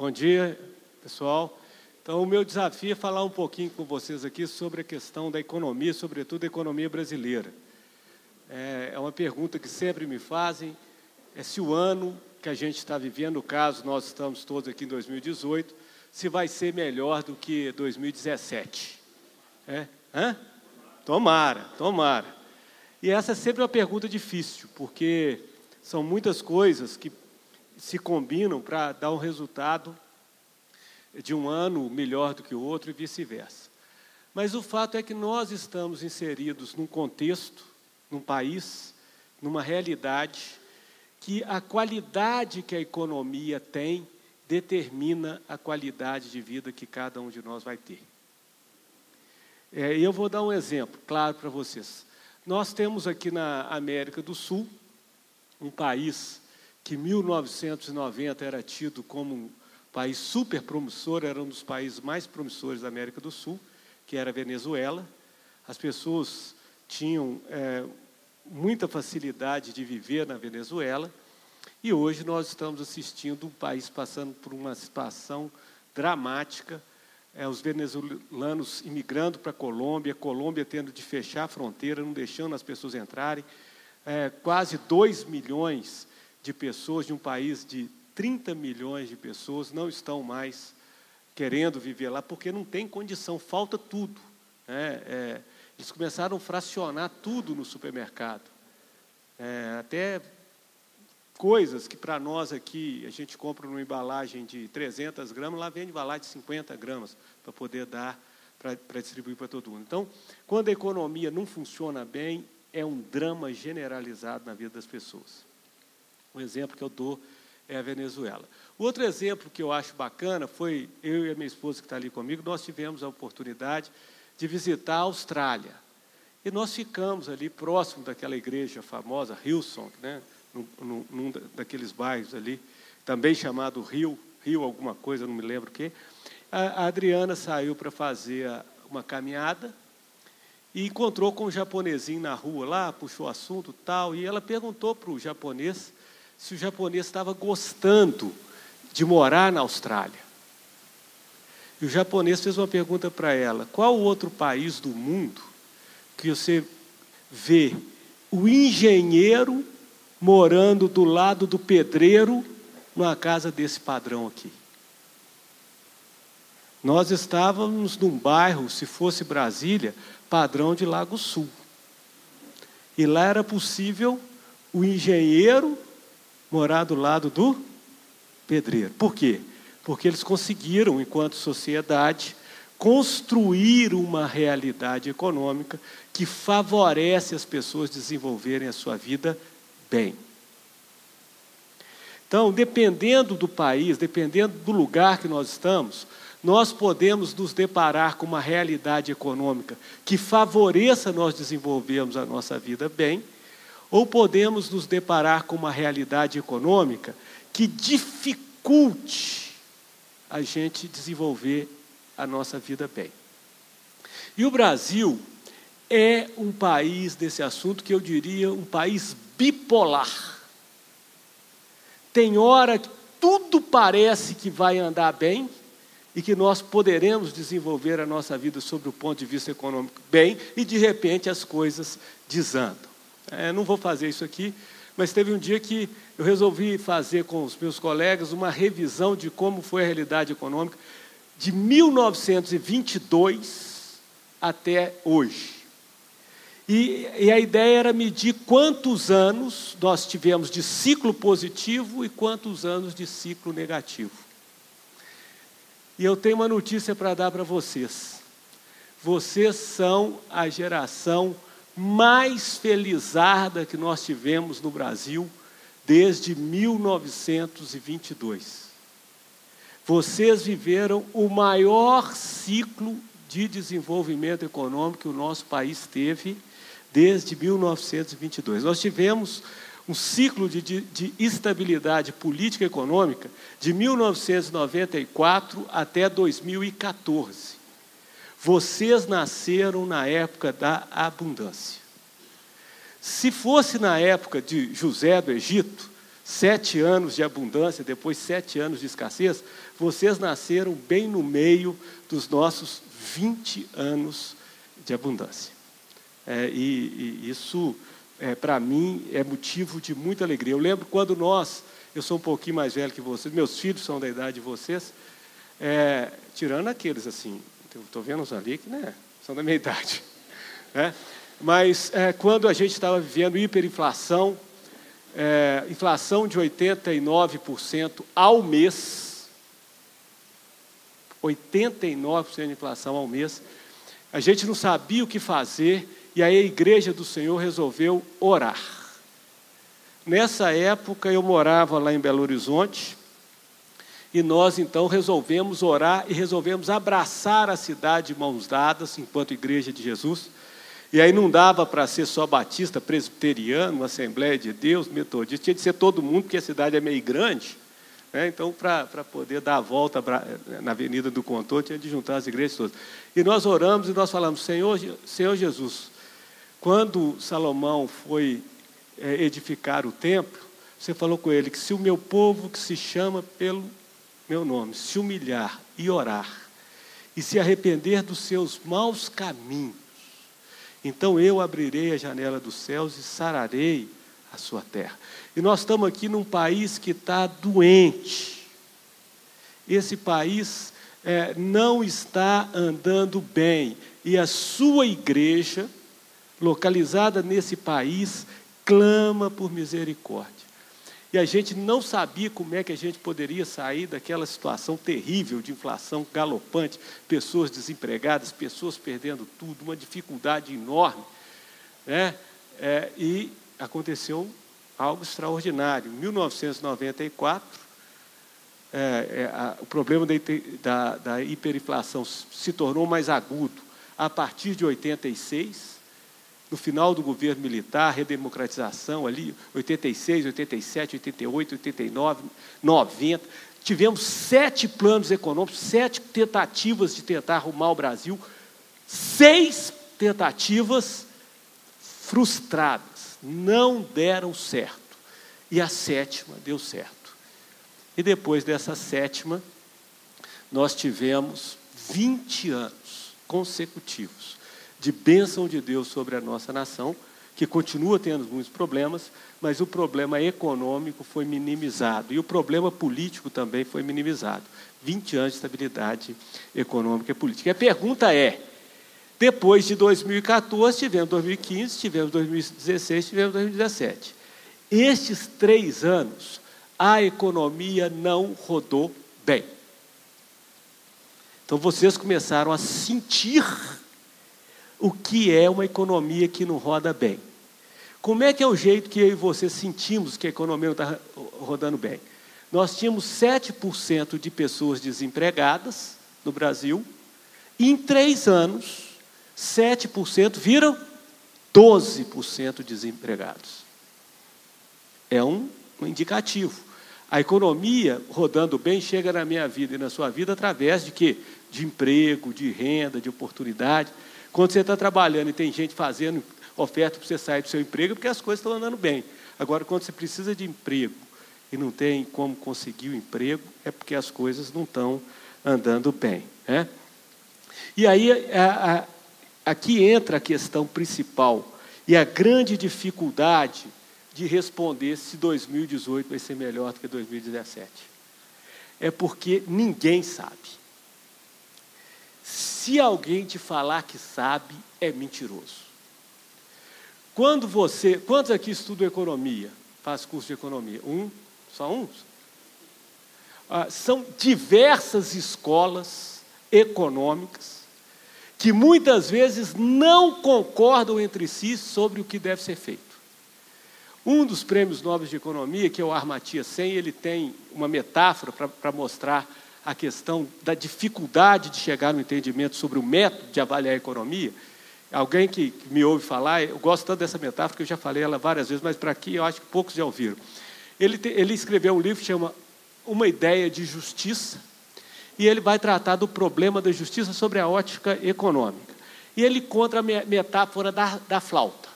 Bom dia, pessoal. Então, o meu desafio é falar um pouquinho com vocês aqui sobre a questão da economia, sobretudo a economia brasileira. É uma pergunta que sempre me fazem, é se o ano que a gente está vivendo, no caso, nós estamos todos aqui em 2018, se vai ser melhor do que 2017. Tomara, tomara. E essa é sempre uma pergunta difícil, porque são muitas coisas que se combinam para dar um resultado de um ano melhor do que o outro e vice-versa. Mas o fato é que nós estamos inseridos num contexto, num país, numa realidade, que a qualidade que a economia tem determina a qualidade de vida que cada um de nós vai ter. Eu vou dar um exemplo claro para vocês. Nós temos aqui na América do Sul um país que em 1990 era tido como um país super promissor, era um dos países mais promissores da América do Sul, que era a Venezuela. As pessoas tinham muita facilidade de viver na Venezuela, e hoje nós estamos assistindo um país passando por uma situação dramática, os venezuelanos imigrando para a Colômbia tendo de fechar a fronteira, não deixando as pessoas entrarem, quase 2 milhões de pessoas de um país de 30 milhões de pessoas não estão mais querendo viver lá, porque não tem condição, falta tudo. Eles começaram a fracionar tudo no supermercado. Até coisas que para nós aqui, a gente compra numa embalagem de 300 gramas, lá vende embalagem de 50 gramas, para poder dar, para distribuir para todo mundo. Então, quando a economia não funciona bem, é um drama generalizado na vida das pessoas. Um exemplo que eu dou é a Venezuela. O outro exemplo que eu acho bacana foi, eu e a minha esposa que está ali comigo, nós tivemos a oportunidade de visitar a Austrália. E nós ficamos ali próximo daquela igreja famosa, Hillsong, né? num daqueles bairros ali, também chamado Rio alguma coisa, não me lembro o quê. A Adriana saiu para fazer uma caminhada e encontrou com um japonesinho na rua lá, puxou assunto tal, e ela perguntou para o japonês se o japonês estava gostando de morar na Austrália. E o japonês fez uma pergunta para ela: qual outro país do mundo que você vê o engenheiro morando do lado do pedreiro numa casa desse padrão aqui? Nós estávamos num bairro, se fosse Brasília, padrão de Lago Sul. E lá era possível o engenheiro morar do lado do pedreiro. Por quê? Porque eles conseguiram, enquanto sociedade, construir uma realidade econômica que favorece as pessoas desenvolverem a sua vida bem. Então, dependendo do país, dependendo do lugar que nós estamos, nós podemos nos deparar com uma realidade econômica que favoreça nós desenvolvermos a nossa vida bem, ou podemos nos deparar com uma realidade econômica que dificulte a gente desenvolver a nossa vida bem. E o Brasil é um país desse assunto que eu diria um país bipolar. Tem hora que tudo parece que vai andar bem e que nós poderemos desenvolver a nossa vida sob o ponto de vista econômico bem, e de repente as coisas desandam. Não vou fazer isso aqui, mas teve um dia que eu resolvi fazer com os meus colegas uma revisão de como foi a realidade econômica de 1922 até hoje. E a ideia era medir quantos anos nós tivemos de ciclo positivo e quantos anos de ciclo negativo. E eu tenho uma notícia para dar para vocês. Vocês são a geração mais felizarda que nós tivemos no Brasil desde 1922. Vocês viveram o maior ciclo de desenvolvimento econômico que o nosso país teve desde 1922. Nós tivemos um ciclo de estabilidade política e econômica de 1994 até 2014. Vocês nasceram na época da abundância. Se fosse na época de José do Egito, 7 anos de abundância, depois 7 anos de escassez, vocês nasceram bem no meio dos nossos 20 anos de abundância. E isso, para mim, é motivo de muita alegria. Eu lembro quando eu sou um pouquinho mais velho que vocês, meus filhos são da idade de vocês, tirando aqueles assim, estou vendo uns ali que são da minha idade. Mas quando a gente estava vivendo hiperinflação, inflação de 89% ao mês, 89% de inflação ao mês, a gente não sabia o que fazer, e aí a Igreja do Senhor resolveu orar. Nessa época eu morava lá em Belo Horizonte, e nós então resolvemos orar e resolvemos abraçar a cidade de mãos dadas, enquanto Igreja de Jesus. E aí não dava para ser só batista, presbiteriano, Assembleia de Deus, metodista, tinha de ser todo mundo, porque a cidade é meio grande. Então, para poder dar a volta na Avenida do Contorno, tinha de juntar as igrejas todas. E nós oramos e nós falamos, Senhor Jesus, quando Salomão foi edificar o templo, você falou com ele que se o meu povo que se chama pelo meu nome se humilhar e orar, e se arrepender dos seus maus caminhos, então eu abrirei a janela dos céus e sararei a sua terra. E nós estamos aqui num país que está doente. Esse país não está andando bem. E a sua igreja, localizada nesse país, clama por misericórdia. E a gente não sabia como é que a gente poderia sair daquela situação terrível de inflação galopante, pessoas desempregadas, pessoas perdendo tudo, uma dificuldade enorme. E aconteceu algo extraordinário. Em 1994, o problema da hiperinflação se tornou mais agudo. A partir de 86, no final do governo militar, redemocratização ali, 86, 87, 88, 89, 90, tivemos 7 planos econômicos, 7 tentativas de tentar arrumar o Brasil, 6 tentativas frustradas, não deram certo. E a 7ª deu certo. E depois dessa 7ª, nós tivemos 20 anos consecutivos de bênção de Deus sobre a nossa nação, que continua tendo muitos problemas, mas o problema econômico foi minimizado, e o problema político também foi minimizado. 20 anos de estabilidade econômica e política. E a pergunta é, depois de 2014, tivemos 2015, tivemos 2016, tivemos 2017. Estes 3 anos, a economia não rodou bem. Então, vocês começaram a sentir o que é uma economia que não roda bem. Como é que é o jeito que eu e você sentimos que a economia não está rodando bem? Nós tínhamos 7% de pessoas desempregadas no Brasil, e em 3 anos, 7% viram 12% desempregados. É um indicativo. A economia rodando bem chega na minha vida e na sua vida através de quê? De emprego, de renda, de oportunidade. Quando você está trabalhando e tem gente fazendo oferta para você sair do seu emprego, é porque as coisas estão andando bem. Agora, quando você precisa de emprego e não tem como conseguir o emprego, é porque as coisas não estão andando bem. E aí, aqui entra a questão principal e a grande dificuldade de responder se 2018 vai ser melhor do que 2017. É porque ninguém sabe. Se alguém te falar que sabe, é mentiroso. Quantos aqui estudam economia? Faz curso de economia? Só um? São diversas escolas econômicas que muitas vezes não concordam entre si sobre o que deve ser feito. Um dos prêmios nobres de economia, que é o Amartya Sen, ele tem uma metáfora para mostrar a questão da dificuldade de chegar no entendimento sobre o método de avaliar a economia. Alguém que me ouve falar, eu gosto tanto dessa metáfora que eu já falei ela várias vezes, mas para aqui eu acho que poucos já ouviram. Ele escreveu um livro que chama Uma Ideia de Justiça, e ele vai tratar do problema da justiça sobre a ótica econômica. E ele conta a metáfora da flauta.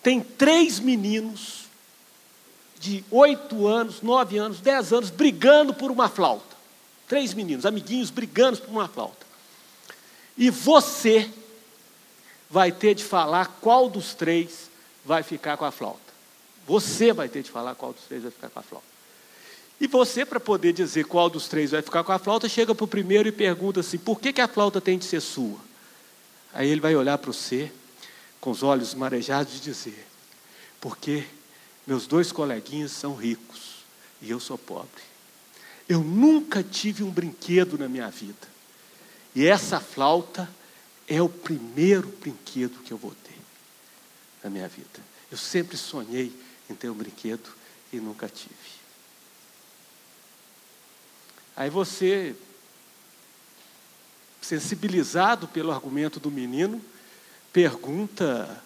Tem 3 meninos de 8 anos, 9 anos, 10 anos, brigando por uma flauta. 3 meninos, amiguinhos, brigando por uma flauta. E você vai ter de falar qual dos 3 vai ficar com a flauta. Você vai ter de falar qual dos 3 vai ficar com a flauta. E você, para poder dizer qual dos 3 vai ficar com a flauta, chega para o primeiro e pergunta assim, por que a flauta tem de ser sua? Aí ele vai olhar para você, com os olhos marejados, e dizer, porque meus 2 coleguinhas são ricos e eu sou pobre. Eu nunca tive um brinquedo na minha vida. E essa flauta é o primeiro brinquedo que eu vou ter na minha vida. Eu sempre sonhei em ter um brinquedo e nunca tive. Aí você, sensibilizado pelo argumento do menino, pergunta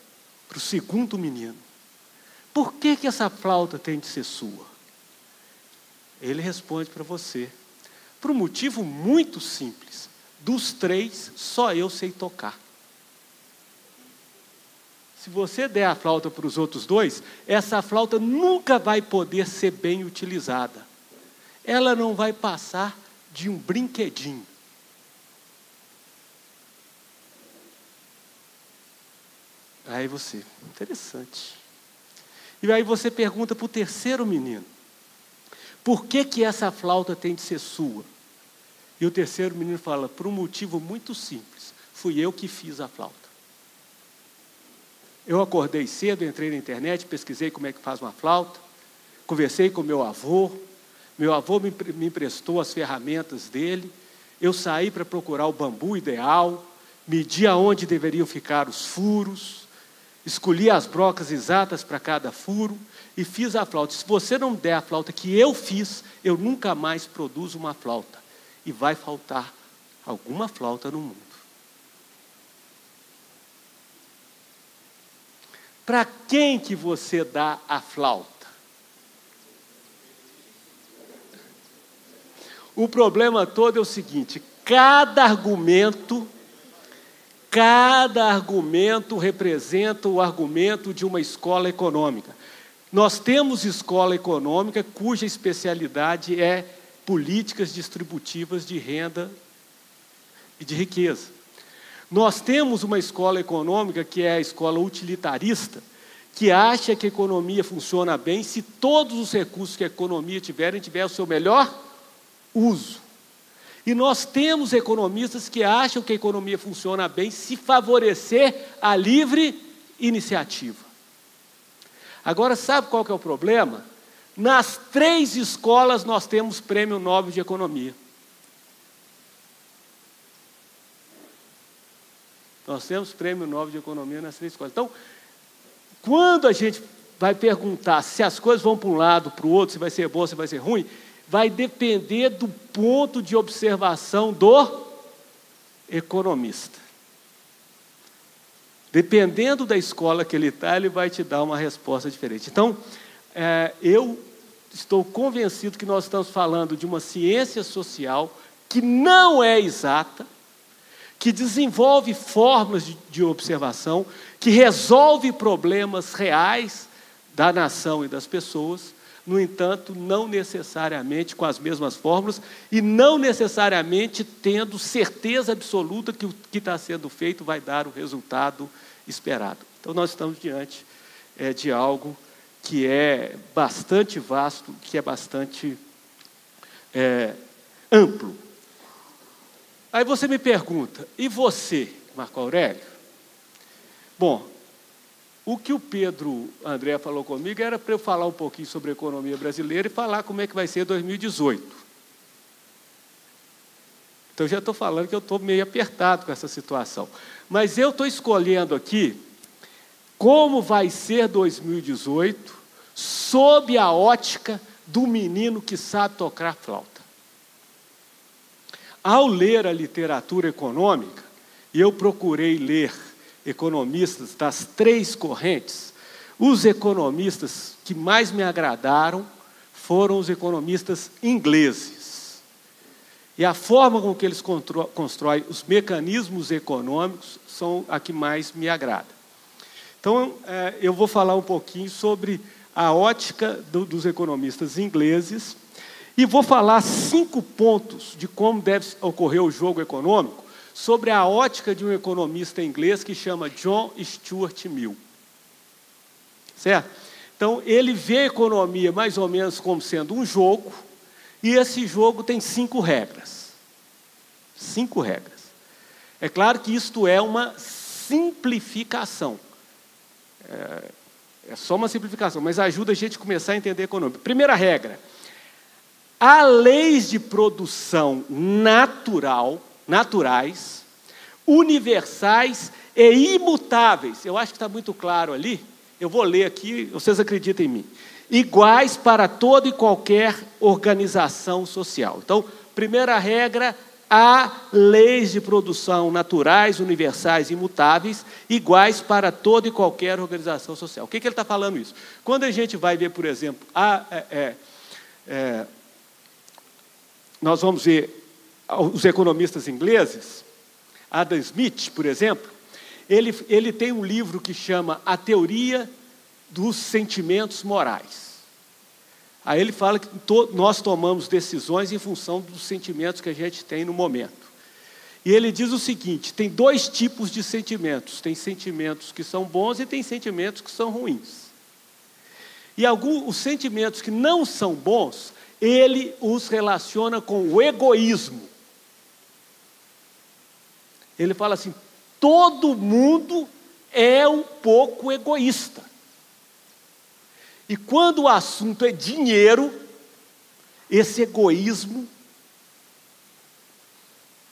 para o segundo menino, por que essa flauta tem de ser sua? Ele responde para você, por um motivo muito simples. Dos 3, só eu sei tocar. Se você der a flauta para os outros 2, essa flauta nunca vai poder ser bem utilizada. Ela não vai passar de um brinquedinho. Aí você, interessante. E aí você pergunta para o terceiro menino, por que essa flauta tem de ser sua? E o terceiro menino fala, por um motivo muito simples, fui eu que fiz a flauta. Eu acordei cedo, entrei na internet, pesquisei como é que faz uma flauta, conversei com meu avô me emprestou as ferramentas dele, eu saí para procurar o bambu ideal, medi aonde deveriam ficar os furos, escolhi as brocas exatas para cada furo e fiz a flauta. Se você não der a flauta que eu fiz, eu nunca mais produzo uma flauta. E vai faltar alguma flauta no mundo. Para quem que você dá a flauta? O problema todo é o seguinte, cada argumento representa o argumento de uma escola econômica. Nós temos escola econômica cuja especialidade é políticas distributivas de renda e de riqueza. Nós temos uma escola econômica que é a escola utilitarista, que acha que a economia funciona bem se todos os recursos que a economia tiver o seu melhor uso. E nós temos economistas que acham que a economia funciona bem se favorecer a livre iniciativa. Agora, sabe qual que é o problema? Nas 3 escolas nós temos Prêmio Nobel de Economia. Nós temos Prêmio Nobel de Economia nas 3 escolas. Então, quando a gente vai perguntar se as coisas vão para um lado, para o outro, se vai ser bom, se vai ser ruim, vai depender do ponto de observação do economista. Dependendo da escola que ele está, ele vai te dar uma resposta diferente. Então, eu estou convencido que nós estamos falando de uma ciência social que não é exata, que desenvolve fórmulas de observação, que resolve problemas reais da nação e das pessoas, no entanto, não necessariamente com as mesmas fórmulas e não necessariamente tendo certeza absoluta que o que está sendo feito vai dar o resultado esperado. Então, nós estamos diante de algo que é bastante vasto, que é bastante amplo. Aí você me pergunta, e você, Marco Aurélio? Bom, o que o Pedro André falou comigo era para eu falar um pouquinho sobre a economia brasileira e falar como é que vai ser 2018. Então, já estou falando que eu estou meio apertado com essa situação. Mas eu estou escolhendo aqui como vai ser 2018 sob a ótica do menino que sabe tocar flauta. Ao ler a literatura econômica, e eu procurei ler economistas das 3 correntes, os economistas que mais me agradaram foram os economistas ingleses. E a forma com que eles constroem os mecanismos econômicos são a que mais me agrada. Então, eu vou falar um pouquinho sobre a ótica dos economistas ingleses e vou falar 5 pontos de como deve ocorrer o jogo econômico sobre a ótica de um economista inglês que chama John Stuart Mill. Certo? Então, ele vê a economia mais ou menos como sendo um jogo, e esse jogo tem 5 regras. 5 regras. É claro que isto é uma simplificação. É só uma simplificação, mas ajuda a gente a começar a entender a economia. Primeira regra: há leis de produção naturais, universais e imutáveis. Eu acho que está muito claro ali. Eu vou ler aqui, vocês acreditam em mim. Iguais para toda e qualquer organização social. Então, primeira regra: há leis de produção naturais, universais e imutáveis, iguais para toda e qualquer organização social. O que ele está falando isso? Quando a gente vai ver, por exemplo, nós vamos ver os economistas ingleses, Adam Smith, por exemplo, ele tem um livro que chama A Teoria dos Sentimentos Morais. Aí ele fala que nós tomamos decisões em função dos sentimentos que a gente tem no momento. E ele diz o seguinte: tem 2 tipos de sentimentos. Tem sentimentos que são bons e tem sentimentos que são ruins. E os sentimentos que não são bons, ele os relaciona com o egoísmo. Ele fala assim: todo mundo é um pouco egoísta. E quando o assunto é dinheiro, esse egoísmo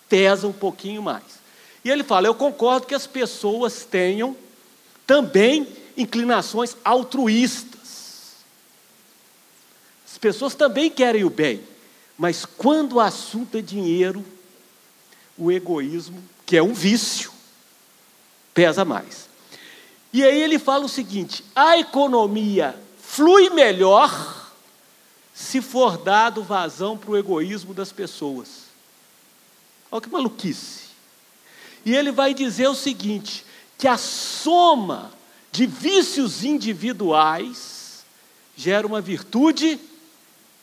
pesa um pouquinho mais. E ele fala: eu concordo que as pessoas tenham também inclinações altruístas. As pessoas também querem o bem, mas quando o assunto é dinheiro, o egoísmo, que é um vício, pesa mais. E aí ele fala o seguinte: a economia flui melhor se for dado vazão para o egoísmo das pessoas. Olha que maluquice. E ele vai dizer o seguinte: que a soma de vícios individuais gera uma virtude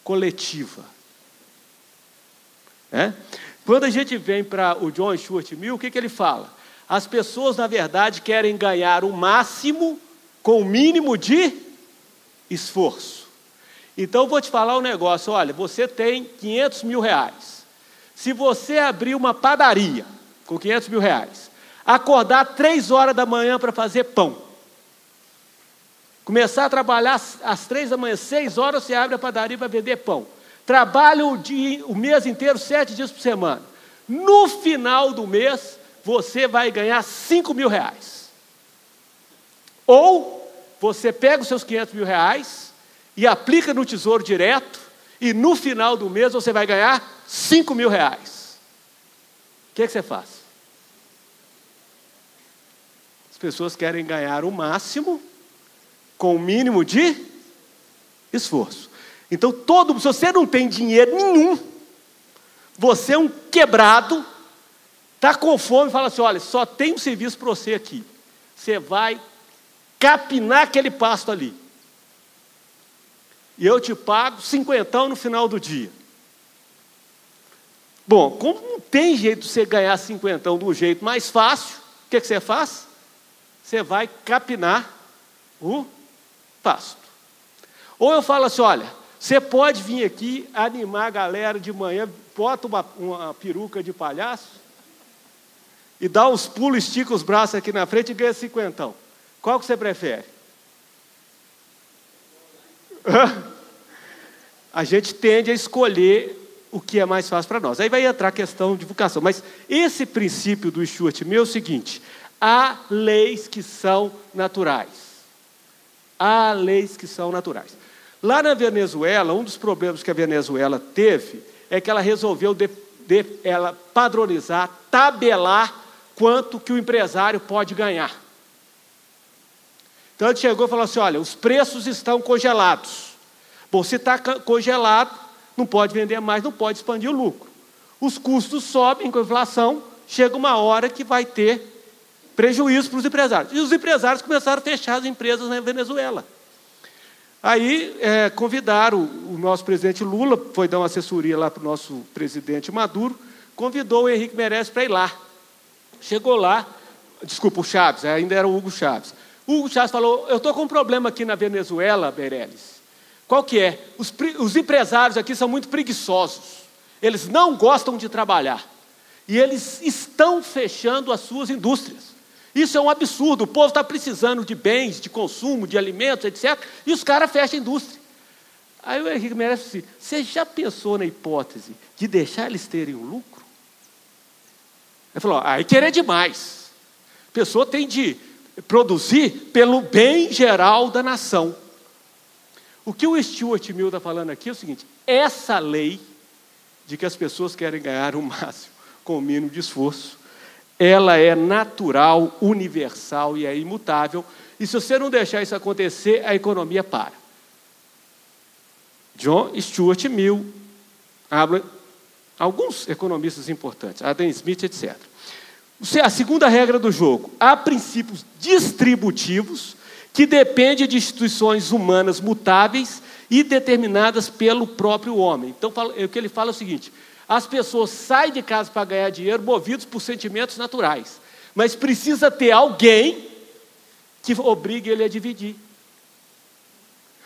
coletiva. Quando a gente vem para o John Stuart Mill, o que ele fala? As pessoas, na verdade, querem ganhar o máximo com o mínimo de esforço. Então, eu vou te falar um negócio. Olha, você tem 500 mil reais. Se você abrir uma padaria com 500 mil reais, acordar 3 horas da manhã para fazer pão, começar a trabalhar às 3 da manhã, 6 horas você abre a padaria para vender pão. Trabalha o mês inteiro, 7 dias por semana. No final do mês, você vai ganhar 5 mil reais. Ou você pega os seus 500 mil reais e aplica no Tesouro Direto, e no final do mês você vai ganhar 5 mil reais. O que você faz? As pessoas querem ganhar o máximo com o mínimo de esforço. Então, se você não tem dinheiro nenhum, você é um quebrado, está com fome e fala assim: olha, só tem um serviço para você aqui. Você vai capinar aquele pasto ali. E eu te pago 50 no final do dia. Bom, como não tem jeito de você ganhar 50 de um jeito mais fácil, o que você faz? Você vai capinar o pasto. Ou eu falo assim: olha, você pode vir aqui animar a galera de manhã, bota uma peruca de palhaço e dá uns pulos, estica os braços aqui na frente e ganha 50. Qual que você prefere? A gente tende a escolher o que é mais fácil para nós. Aí vai entrar a questão de vocação. Mas esse princípio do Stuart Mill é o seguinte: há leis que são naturais. Há leis que são naturais. Lá na Venezuela, um dos problemas que a Venezuela teve é que ela resolveu ela padronizar, tabelar quanto que o empresário pode ganhar. Então ele chegou e falou assim: olha, os preços estão congelados. Bom, se está congelado, não pode vender mais, não pode expandir o lucro. Os custos sobem com a inflação, chega uma hora que vai ter prejuízo para os empresários. E os empresários começaram a fechar as empresas na Venezuela. Aí convidaram o nosso presidente Lula, foi dar uma assessoria lá para o nosso presidente Maduro, convidou o Henrique Meirelles para ir lá. Chegou lá, desculpa, o Chaves, ainda era o Hugo Chaves. O Hugo Chaves falou, eu estou com um problema aqui na Venezuela, Meirelles. Qual que é? Os empresários aqui são muito preguiçosos. Eles não gostam de trabalhar. E eles estão fechando as suas indústrias. Isso é um absurdo. O povo está precisando de bens, de consumo, de alimentos, etc. E os caras fecham a indústria. Aí o Henrique Meirelles disse, você já pensou na hipótese de deixar eles terem um lucro? Ele falou, aí querer demais. A pessoa tem de produzir pelo bem geral da nação. O que o Stuart Mill está falando aqui é o seguinte, essa lei de que as pessoas querem ganhar o máximo com o mínimo de esforço, ela é natural, universal e é imutável. E se você não deixar isso acontecer, a economia para. John Stuart Mill, alguns economistas importantes, Adam Smith, etc. A segunda regra do jogo, há princípios distributivos que dependem de instituições humanas mutáveis e determinadas pelo próprio homem. Então, o que ele fala é o seguinte, as pessoas saem de casa para ganhar dinheiro movidos por sentimentos naturais, mas precisa ter alguém que obrigue ele a dividir.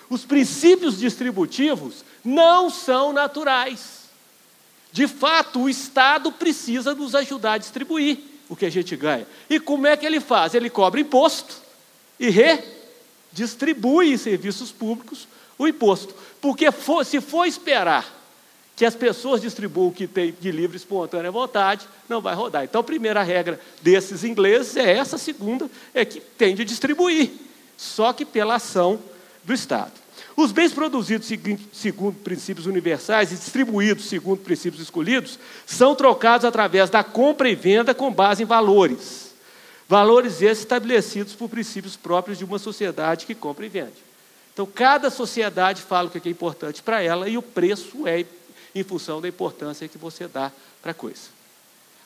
Os princípios distributivos não são naturais. De fato, o Estado precisa nos ajudar a distribuir o que a gente ganha. E como é que ele faz? Ele cobra imposto e redistribui em serviços públicos o imposto. Porque se for esperar que as pessoas distribuam o que tem de livre e espontânea vontade, não vai rodar. Então, a primeira regra desses ingleses é essa, a segunda é que tem de distribuir, só que pela ação do Estado. Os bens produzidos segundo princípios universais e distribuídos segundo princípios escolhidos são trocados através da compra e venda com base em valores. Valores esses estabelecidos por princípios próprios de uma sociedade que compra e vende. Então, cada sociedade fala o que é importante para ela e o preço é em função da importância que você dá para a coisa.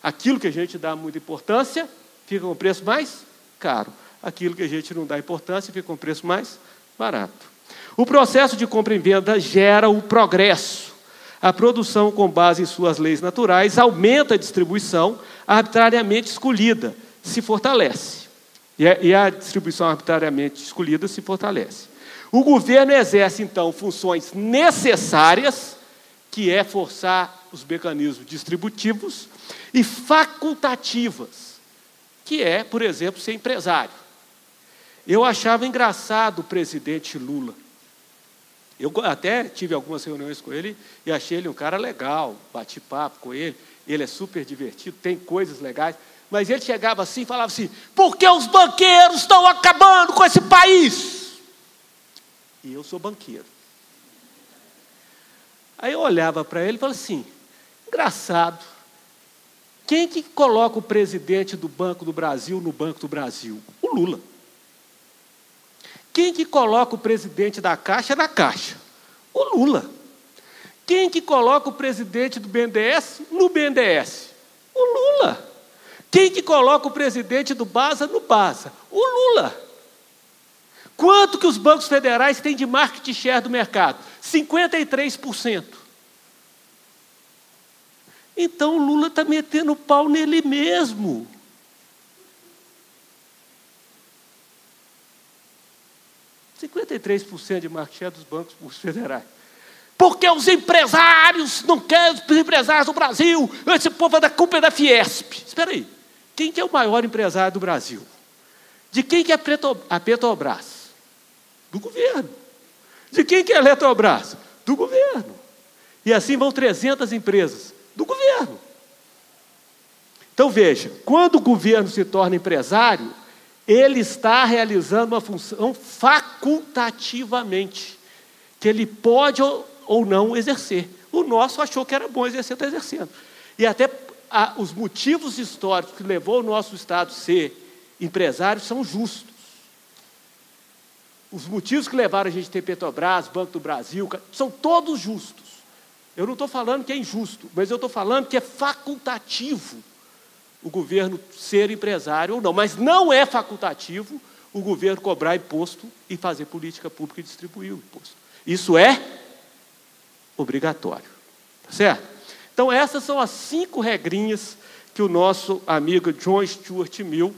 Aquilo que a gente dá muita importância, fica com um preço mais caro. Aquilo que a gente não dá importância, fica com um preço mais barato. O processo de compra e venda gera o progresso. A produção, com base em suas leis naturais, aumenta a distribuição arbitrariamente escolhida, se fortalece. E a distribuição arbitrariamente escolhida se fortalece. O governo exerce, então, funções necessárias, que é forçar os mecanismos distributivos, e facultativas, que é, por exemplo, ser empresário. Eu achava engraçado o presidente Lula. Eu até tive algumas reuniões com ele e achei ele um cara legal, bati papo com ele, ele é super divertido, tem coisas legais, mas ele chegava assim e falava assim, por que os banqueiros estão acabando com esse país? E eu sou banqueiro. Aí eu olhava para ele e falava assim, engraçado, quem que coloca o presidente do Banco do Brasil no Banco do Brasil? O Lula. Quem que coloca o presidente da Caixa na Caixa? O Lula. Quem que coloca o presidente do BNDES no BNDES? O Lula. Quem que coloca o presidente do BASA no BASA? O Lula. Quanto que os bancos federais têm de market share do mercado? 53%. Então o Lula está metendo pau nele mesmo. – 53% de market share dos bancos federais. Porque os empresários não querem, os empresários do Brasil, esse povo é da culpa da Fiesp. Espera aí, quem que é o maior empresário do Brasil? De quem que é a Petrobras? Do governo. De quem que é a Eletrobras? Do governo. E assim vão 300 empresas. Do governo. Então veja, quando o governo se torna empresário, ele está realizando uma função facultativamente, que ele pode ou não exercer. O nosso achou que era bom exercer, está exercendo. E até os motivos históricos que levou o nosso Estado a ser empresário são justos. Os motivos que levaram a gente a ter Petrobras, Banco do Brasil, são todos justos. Eu não estou falando que é injusto, mas eu estou falando que é facultativo o governo ser empresário ou não. Mas não é facultativo o governo cobrar imposto e fazer política pública e distribuir o imposto. Isso é obrigatório, tá certo? Então, essas são as 5 regrinhas que o nosso amigo John Stuart Mill,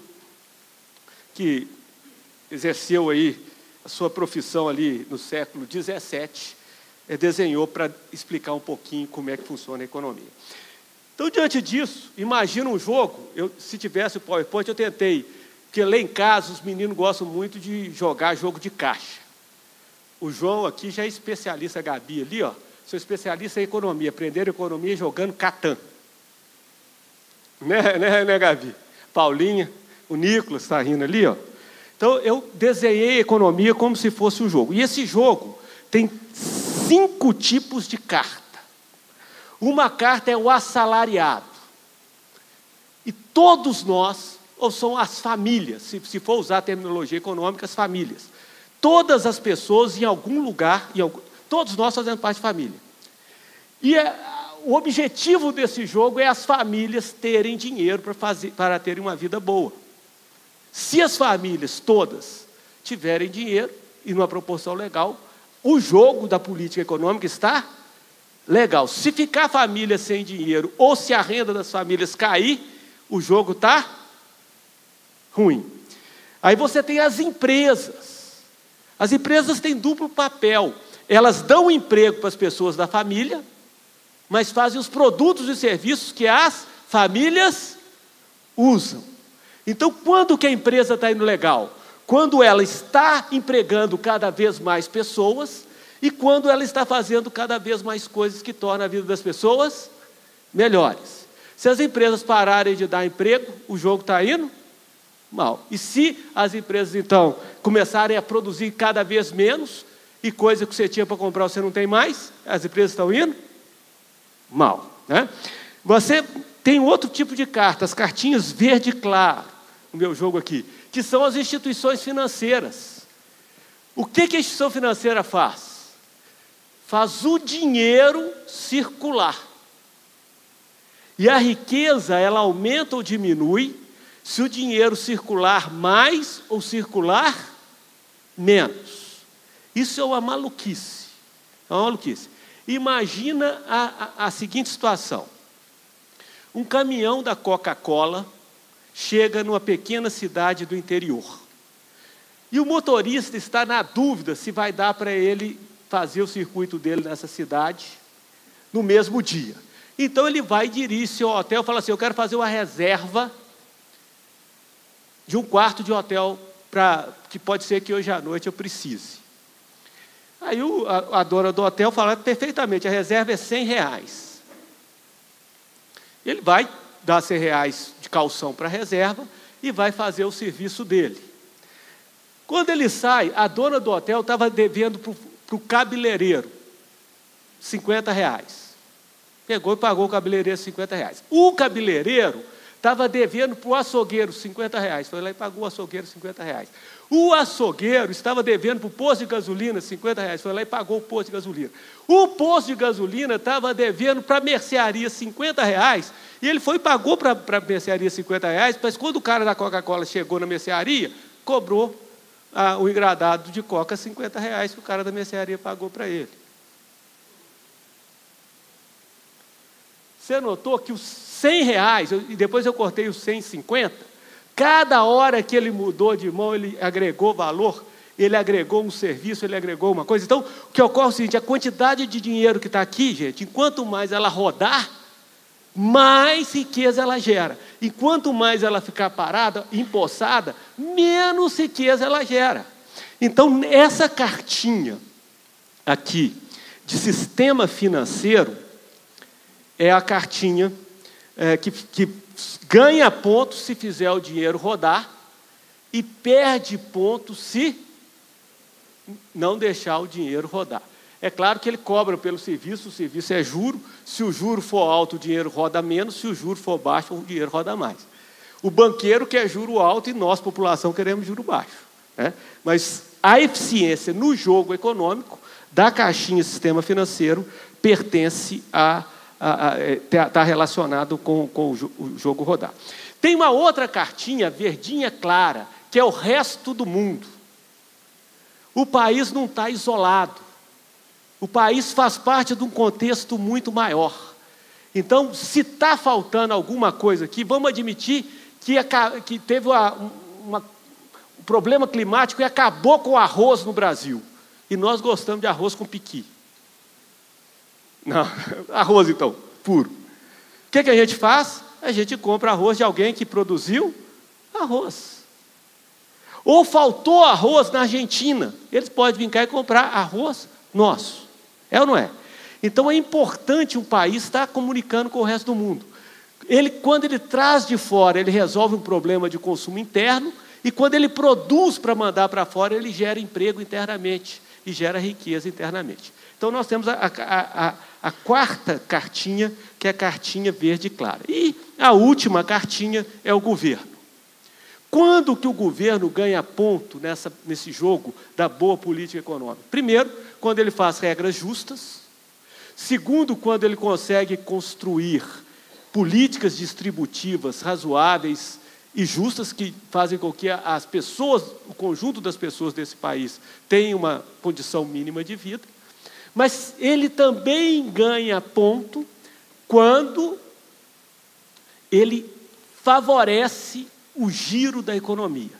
que exerceu aí a sua profissão ali no século XVII, desenhou para explicar um pouquinho como é que funciona a economia. Então, diante disso, imagina um jogo, se tivesse o PowerPoint, eu tentei, porque lá em casa os meninos gostam muito de jogar jogo de caixa. O João aqui já é especialista, a Gabi ali, ó, sou especialista em economia, aprenderam economia jogando Catan. Né, Gabi? Paulinha, o Nicolas está rindo ali, ó. Então, eu desenhei a economia como se fosse um jogo. E esse jogo tem 5 tipos de carta. Uma carta é o assalariado. E todos nós, ou são as famílias, se for usar a terminologia econômica, as famílias. Todas as pessoas em algum lugar, todos nós fazemos parte de família. E o objetivo desse jogo é as famílias terem dinheiro para terem uma vida boa. Se as famílias todas tiverem dinheiro, e numa proporção legal, o jogo da política econômica está legal. Se ficar a família sem dinheiro, ou se a renda das famílias cair, o jogo está ruim. Aí você tem as empresas. As empresas têm duplo papel. Elas dão emprego para as pessoas da família, mas fazem os produtos e serviços que as famílias usam. Então, quando que a empresa está indo legal? Quando ela está empregando cada vez mais pessoas e quando ela está fazendo cada vez mais coisas que tornam a vida das pessoas melhores. Se as empresas pararem de dar emprego, o jogo está indo mal. E se as empresas, então, começarem a produzir cada vez menos e coisa que você tinha para comprar você não tem mais, as empresas estão indo mal, né? Você tem outro tipo de carta, as cartinhas verde claro, no meu jogo aqui, que são as instituições financeiras. O que a instituição financeira faz? Faz o dinheiro circular. E a riqueza, ela aumenta ou diminui se o dinheiro circular mais ou circular menos. Isso é uma maluquice. É uma maluquice. Imagina a seguinte situação. Um caminhão da Coca-Cola chega numa pequena cidade do interior. E o motorista está na dúvida se vai dar para ele fazer o circuito dele nessa cidade no mesmo dia. Então ele vai dirigir ao hotel e fala assim, eu quero fazer uma reserva de um quarto de hotel, que pode ser que hoje à noite eu precise. Aí a dona do hotel fala perfeitamente, a reserva é R$100. Ele vai dar R$100 de calção para a reserva e vai fazer o serviço dele. Quando ele sai, a dona do hotel estava devendo para o cabeleireiro R$50. Pegou e pagou o cabeleireiro R$50. O cabeleireiro estava devendo para o açougueiro R$50. Foi lá e pagou o açougueiro R$50. O açougueiro estava devendo para o posto de gasolina R$50. Foi lá e pagou o posto de gasolina. O posto de gasolina estava devendo para a mercearia R$50. E ele foi e pagou para a mercearia R$50. Mas quando o cara da Coca-Cola chegou na mercearia, cobrou o engradado de Coca R$50 que o cara da mercearia pagou para ele. Você notou que os R$100, e depois eu cortei os 150, cada hora que ele mudou de mão, ele agregou valor, ele agregou um serviço, ele agregou uma coisa. Então, o que ocorre é o seguinte, a quantidade de dinheiro que está aqui, gente, enquanto mais ela rodar, mais riqueza ela gera. E quanto mais ela ficar parada, empossada, menos riqueza ela gera. Então, essa cartinha aqui de sistema financeiro é a cartinha que ganha pontos se fizer o dinheiro rodar e perde pontos se não deixar o dinheiro rodar. É claro que ele cobra pelo serviço, o serviço é juro. Se o juro for alto, o dinheiro roda menos. Se o juro for baixo, o dinheiro roda mais. O banqueiro quer juro alto e nós, população, queremos juro baixo, né? Mas a eficiência no jogo econômico da caixinha sistema financeiro pertence está relacionado com o jogo rodar. Tem uma outra cartinha, verdinha clara, que é o resto do mundo. O país não está isolado. O país faz parte de um contexto muito maior. Então, se está faltando alguma coisa aqui, vamos admitir que teve um problema climático e acabou com o arroz no Brasil. E nós gostamos de arroz com piqui. Não, arroz então, puro. O que a gente faz? A gente compra arroz de alguém que produziu arroz. Ou faltou arroz na Argentina, eles podem vir cá e comprar arroz nosso. É ou não é? Então é importante um país estar comunicando com o resto do mundo. Quando ele traz de fora, ele resolve um problema de consumo interno, e quando ele produz para mandar para fora, ele gera emprego internamente e gera riqueza internamente. Então nós temos a quarta cartinha, que é a cartinha verde clara. E a última cartinha é o governo. Quando que o governo ganha ponto nesse jogo da boa política econômica? Primeiro, quando ele faz regras justas. Segundo, quando ele consegue construir políticas distributivas razoáveis e justas que fazem com que as pessoas, o conjunto das pessoas desse país, tenham uma condição mínima de vida. Mas ele também ganha ponto quando ele favorece o giro da economia.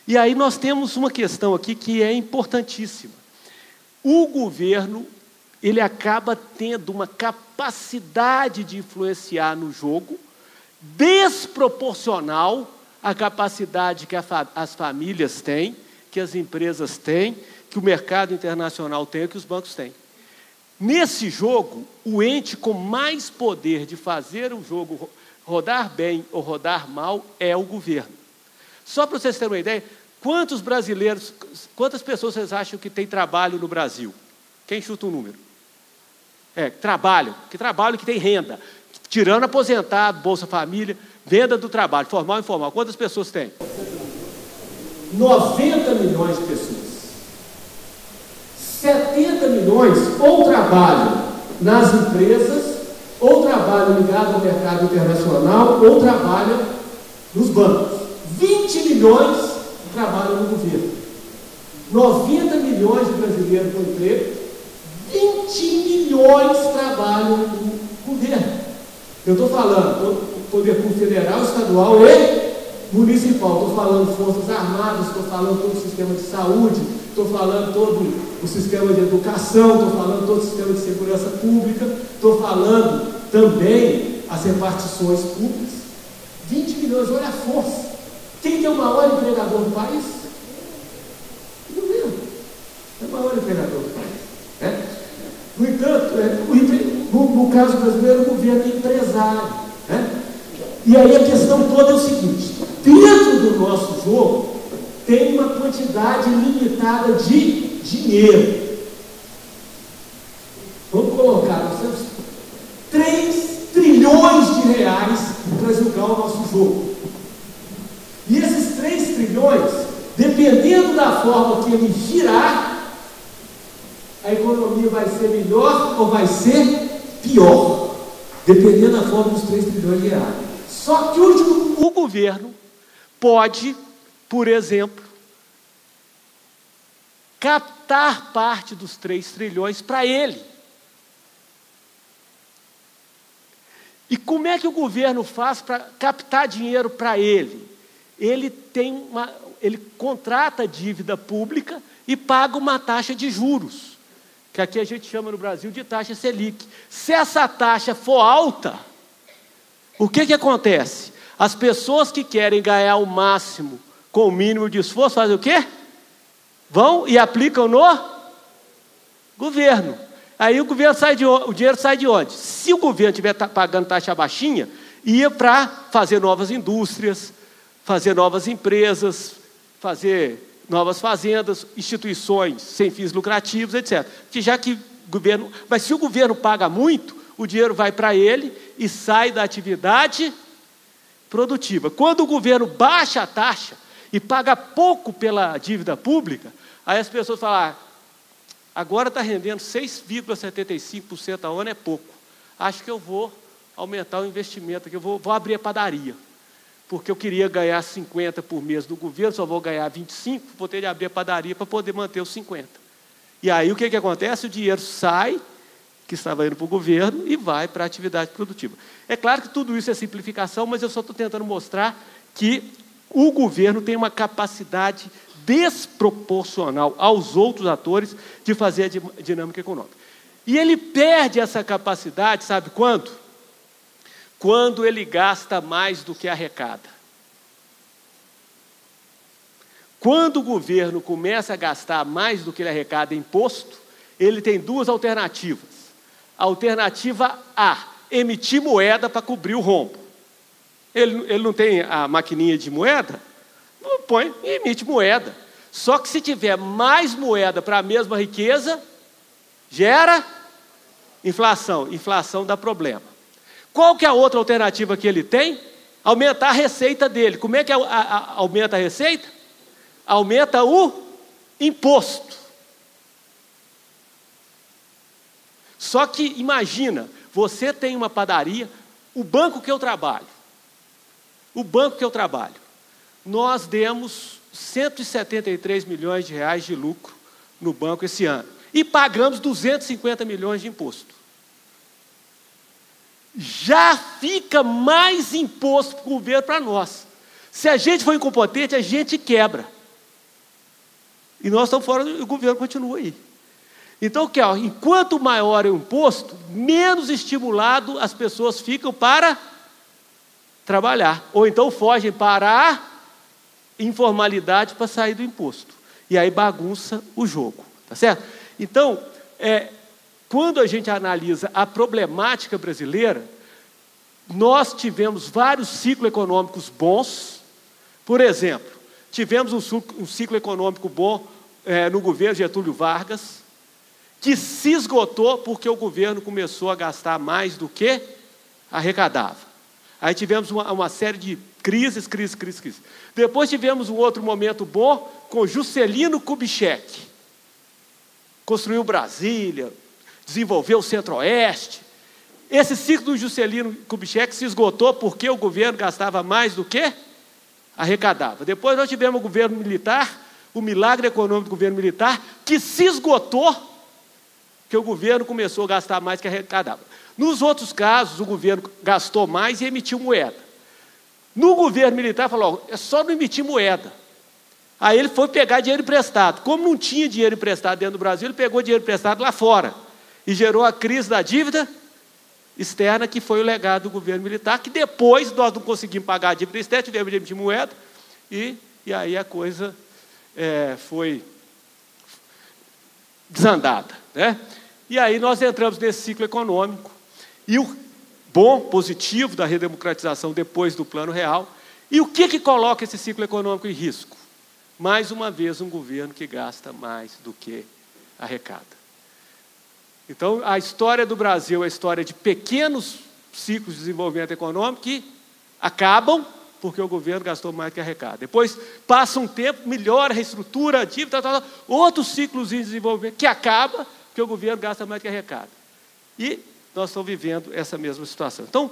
E aí nós temos uma questão aqui que é importantíssima. O governo, ele acaba tendo uma capacidade de influenciar no jogo desproporcional à capacidade que as famílias têm, que as empresas têm, que o mercado internacional tem, que os bancos têm. Nesse jogo, o ente com mais poder de fazer o jogo rodar bem ou rodar mal é o governo. Só para vocês terem uma ideia, quantas pessoas vocês acham que tem trabalho no Brasil? Quem chuta um número? Trabalho, que tem renda. Tirando aposentado, Bolsa Família, venda do trabalho, formal e informal. Quantas pessoas tem? 90 milhões de pessoas. 70 milhões ou trabalham nas empresas, ou trabalham ligado ao mercado internacional, ou trabalham nos bancos. 20 milhões trabalham no governo. 90 milhões de brasileiros com emprego, 20 milhões trabalham no governo. Eu estou falando poder público federal, estadual e municipal. Estou falando Forças Armadas, estou falando todo o sistema de saúde, estou falando todo o sistema de educação, estou falando todo o sistema de segurança pública, estou falando também as repartições públicas. 20 milhões, olha a força. Quem é o maior empregador do país? O governo. É o maior empregador do país. No entanto, no caso brasileiro, o governo é empresário. E aí a questão toda é o seguinte: dentro do nosso jogo tem uma quantidade limitada de dinheiro. Vamos colocar, nós temos 3 trilhões de reais para jogar o nosso jogo. E esses 3 trilhões, dependendo da forma que ele girar, a economia vai ser melhor ou vai ser pior, dependendo da forma dos 3 trilhões de reais. Só que o governo pode, por exemplo, captar parte dos 3 trilhões para ele. E como é que o governo faz para captar dinheiro para ele? Ele contrata dívida pública e paga uma taxa de juros, que aqui a gente chama no Brasil de taxa Selic. Se essa taxa for alta, o que acontece? As pessoas que querem ganhar o máximo com o mínimo de esforço fazem o quê? Vão e aplicam no governo. Aí o dinheiro sai de onde? Se o governo estiver pagando taxa baixinha, ia para fazer novas indústrias, fazer novas empresas, fazer novas fazendas, instituições sem fins lucrativos, etc. Mas se o governo paga muito, o dinheiro vai para ele e sai da atividade produtiva. Quando o governo baixa a taxa e paga pouco pela dívida pública, aí as pessoas falam: agora está rendendo 6,75% ao ano, é pouco. Acho que eu vou aumentar o investimento aqui, eu vou abrir a padaria. porque eu queria ganhar 50 por mês no governo, só vou ganhar 25, vou ter de abrir a padaria para poder manter os 50. E aí o que acontece? O dinheiro sai, que estava indo para o governo, e vai para a atividade produtiva. É claro que tudo isso é simplificação, mas eu só estou tentando mostrar que o governo tem uma capacidade desproporcional aos outros atores de fazer a dinâmica econômica. E ele perde essa capacidade, sabe quando? Quando ele gasta mais do que arrecada. Quando o governo começa a gastar mais do que ele arrecada em imposto, ele tem duas alternativas. Alternativa A, emitir moeda para cobrir o rombo. Ele não tem a maquininha de moeda? Põe e emite moeda. Só que se tiver mais moeda para a mesma riqueza, gera inflação. Inflação dá problema. Qual que é a outra alternativa que ele tem? Aumentar a receita dele. Como é que aumenta a receita? Aumenta o imposto. Só que imagina, você tem uma padaria, o banco que eu trabalho, nós demos 173 milhões de reais de lucro no banco esse ano e pagamos 250 milhões de imposto. Já fica mais imposto para o governo para nós. Se a gente for incompetente, a gente quebra. E nós estamos fora, o governo continua aí. Então, enquanto maior é o imposto, menos estimulado as pessoas ficam para trabalhar. Ou então fogem para a informalidade para sair do imposto. E aí bagunça o jogo. Tá certo? Então, quando a gente analisa a problemática brasileira, nós tivemos vários ciclos econômicos bons. Por exemplo, tivemos um ciclo econômico bom no governo Getúlio Vargas, que se esgotou porque o governo começou a gastar mais do que arrecadava. Aí tivemos uma série de crises. Depois tivemos um outro momento bom com Juscelino Kubitschek. Construiu Brasília, desenvolveu o Centro-Oeste. Esse ciclo do Juscelino Kubitschek se esgotou porque o governo gastava mais do que arrecadava. Depois nós tivemos o governo militar, o milagre econômico do governo militar, que se esgotou porque o governo começou a gastar mais do que arrecadava. Nos outros casos, o governo gastou mais e emitiu moeda. No governo militar, falou, é só não emitir moeda. Aí ele foi pegar dinheiro emprestado. Como não tinha dinheiro emprestado dentro do Brasil, ele pegou dinheiro emprestado lá fora. E gerou a crise da dívida externa, que foi o legado do governo militar, que depois nós não conseguimos pagar a dívida externa, tivemos de emitir moeda, e aí a coisa foi desandada, né? E aí nós entramos nesse ciclo econômico, e o bom, positivo da redemocratização depois do Plano Real. E o que coloca esse ciclo econômico em risco? Mais uma vez, um governo que gasta mais do que arrecada. Então, a história do Brasil é a história de pequenos ciclos de desenvolvimento econômico que acabam porque o governo gastou mais do que arrecada. Depois, passa um tempo, melhora, reestrutura a dívida, outro ciclozinho de desenvolvimento que acaba porque o governo gasta mais do que arrecada. E nós estamos vivendo essa mesma situação. Então,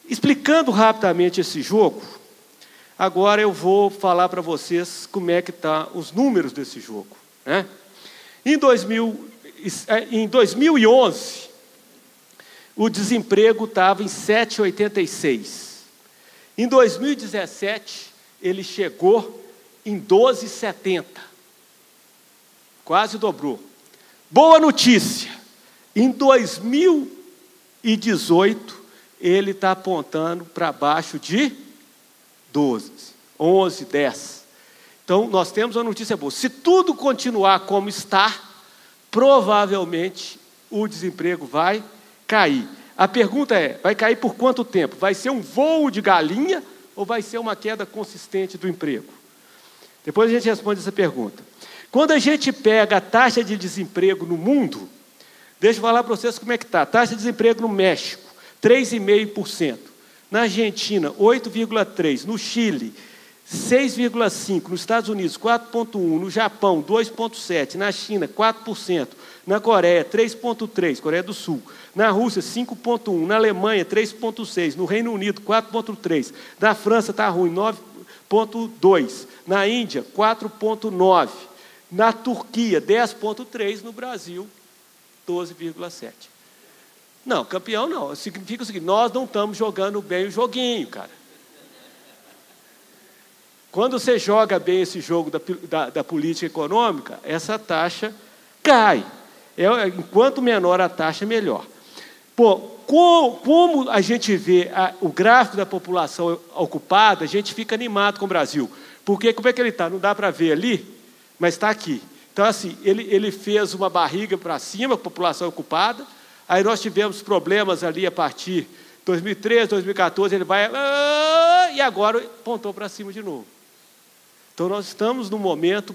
explicando rapidamente esse jogo, agora eu vou falar para vocês como é que estão os números desse jogo, né? Em 2011, o desemprego estava em 7,86. Em 2017, ele chegou em 12,70. Quase dobrou. Boa notícia! Em 2018, ele está apontando para baixo de 12, 11, 10. Então, nós temos uma notícia boa. Se tudo continuar como está, provavelmente o desemprego vai cair. A pergunta é, vai cair por quanto tempo? Vai ser um voo de galinha ou vai ser uma queda consistente do emprego? Depois a gente responde essa pergunta. Quando a gente pega a taxa de desemprego no mundo, deixa eu falar para vocês como é que está. Taxa de desemprego no México, 3,5%. Na Argentina, 8,3%. No Chile, 6,5%, nos Estados Unidos 4,1%, no Japão 2,7%, na China 4%, na Coreia 3,3%, Coreia do Sul, na Rússia 5,1%, na Alemanha 3,6%, no Reino Unido 4,3%, na França está ruim, 9,2%, na Índia 4,9%, na Turquia 10,3%, no Brasil 12,7%. Não, campeão não, significa o seguinte, nós não estamos jogando bem o joguinho, cara. Quando você joga bem esse jogo da política econômica, essa taxa cai. Enquanto menor a taxa, melhor. Pô, como a gente vê o gráfico da população ocupada, a gente fica animado com o Brasil. Porque como é que ele está? Não dá para ver ali, mas está aqui. Então, assim, ele fez uma barriga para cima, com a população ocupada. Aí nós tivemos problemas ali a partir de 2013, 2014, ele vai... E agora apontou para cima de novo. Então, nós estamos num momento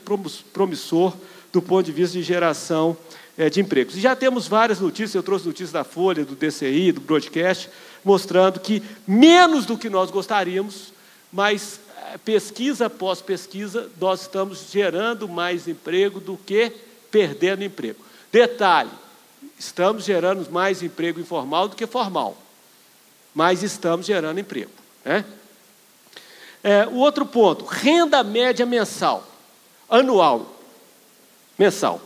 promissor do ponto de vista de geração de empregos. E já temos várias notícias, eu trouxe notícias da Folha, do DCI, do Broadcast, mostrando que menos do que nós gostaríamos, mas pesquisa após pesquisa, nós estamos gerando mais emprego do que perdendo emprego. Detalhe, estamos gerando mais emprego informal do que formal, mas estamos gerando emprego, né? O outro ponto, renda média mensal, anual, mensal.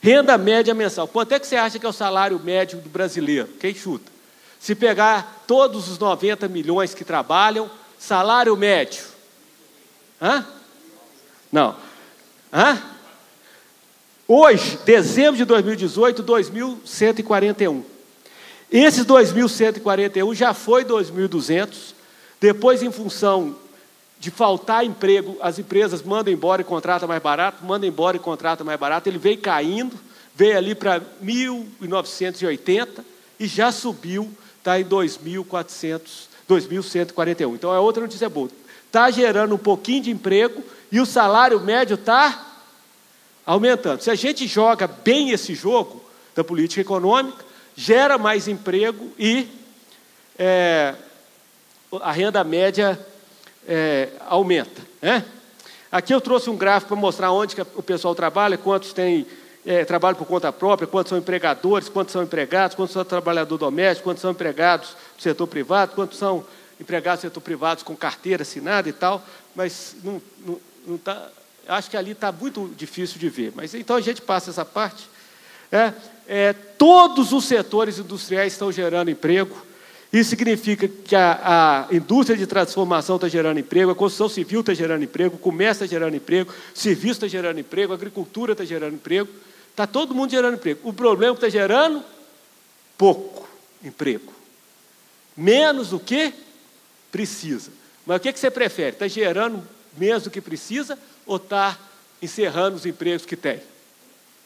Renda média mensal. Quanto é que você acha que é o salário médio do brasileiro? Quem chuta? Se pegar todos os 90 milhões que trabalham, salário médio. Hã? Não. Hã? Hoje, dezembro de 2018, 2.141. Esses 2.141 já foi 2.200. Depois, em função de faltar emprego, as empresas mandam embora e contratam mais barato, mandam embora e contratam mais barato, ele veio caindo, veio ali para 1.980 e já subiu, está em 2.141. Então, é outra notícia boa. Está gerando um pouquinho de emprego e o salário médio está aumentando. Se a gente joga bem esse jogo da política econômica, gera mais emprego e a renda média aumenta, né? Aqui eu trouxe um gráfico para mostrar onde que o pessoal trabalha, quantos têm trabalho por conta própria, quantos são empregadores, quantos são empregados, quantos são trabalhador doméstico, quantos são empregados do setor privado, quantos são empregados do setor privado com carteira assinada e tal, mas não tá, acho que ali está muito difícil de ver. Mas então a gente passa essa parte. Todos os setores industriais estão gerando emprego. Isso significa que a indústria de transformação está gerando emprego, a construção civil está gerando emprego, o comércio está gerando emprego, o serviço está gerando emprego, a agricultura está gerando emprego, está todo mundo gerando emprego. O problema é que está gerando pouco emprego, menos do que precisa. Mas o que você prefere? Está gerando menos do que precisa ou está encerrando os empregos que tem?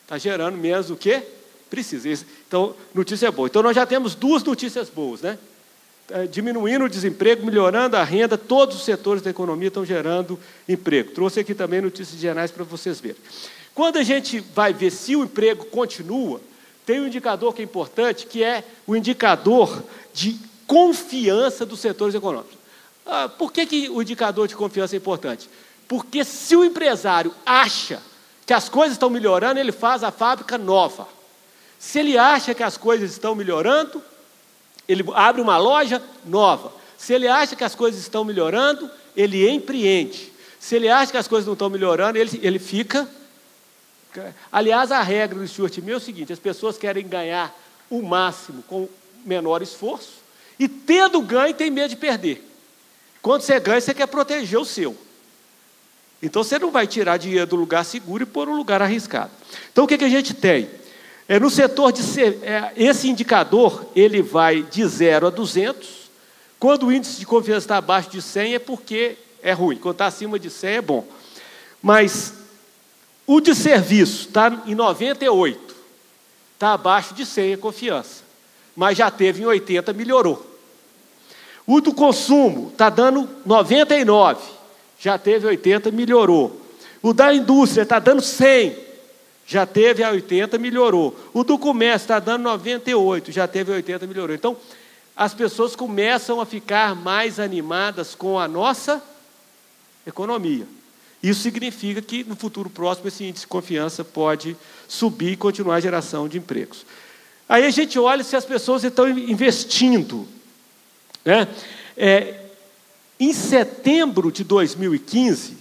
Está gerando menos do que precisa. Então, notícia boa. Então, nós já temos duas notícias boas, né? Diminuindo o desemprego, melhorando a renda, todos os setores da economia estão gerando emprego. Trouxe aqui também notícias gerais para vocês verem. Quando a gente vai ver se o emprego continua, tem um indicador que é importante, que é o indicador de confiança dos setores econômicos. Por que o indicador de confiança é importante? Porque se o empresário acha que as coisas estão melhorando, ele faz a fábrica nova. Se ele acha que as coisas estão melhorando, ele abre uma loja nova. Se ele acha que as coisas estão melhorando, ele empreende. Se ele acha que as coisas não estão melhorando, ele fica... Aliás, a regra do Stuart Mill é o seguinte, as pessoas querem ganhar o máximo com menor esforço e, tendo ganho, tem medo de perder. Quando você ganha, você quer proteger o seu. Então, você não vai tirar dinheiro do lugar seguro e pôr um lugar arriscado. Então, o que a gente tem? No setor de... esse indicador, ele vai de 0 a 200. Quando o índice de confiança está abaixo de 100, é porque é ruim. Quando está acima de 100, é bom. Mas o de serviço está em 98. Está abaixo de 100 a confiança. Mas já teve em 80, melhorou. O do consumo está dando 99. Já teve 80, melhorou. O da indústria está dando 100. Já teve a 80, melhorou. O do comércio está dando 98, já teve 80, melhorou. Então, as pessoas começam a ficar mais animadas com a nossa economia. Isso significa que, no futuro próximo, esse índice de confiança pode subir e continuar a geração de empregos. Aí a gente olha se as pessoas estão investindo, né? Em setembro de 2015,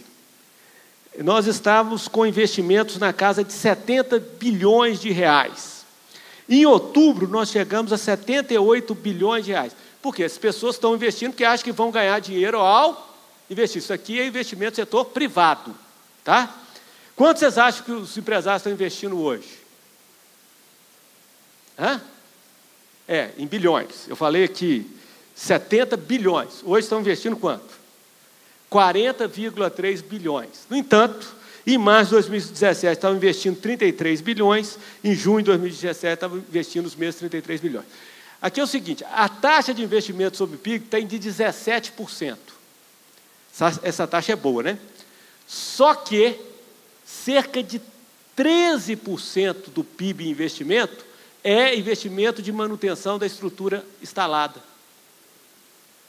nós estávamos com investimentos na casa de 70 bilhões de reais. Em outubro, nós chegamos a 78 bilhões de reais. Por quê? As pessoas estão investindo porque acham que vão ganhar dinheiro ao investir. Isso aqui é investimento no setor privado. Tá? Quanto vocês acham que os empresários estão investindo hoje? Em bilhões. Eu falei aqui 70 bilhões. Hoje estão investindo quanto? 40,3 bilhões. No entanto, em março de 2017 estavam investindo 33 bilhões, em junho de 2017 estavam investindo os mesmos 33 bilhões. Aqui é o seguinte, a taxa de investimento sobre o PIB tem de 17%. Essa taxa é boa, né? Só que cerca de 13% do PIB em investimento é investimento de manutenção da estrutura instalada.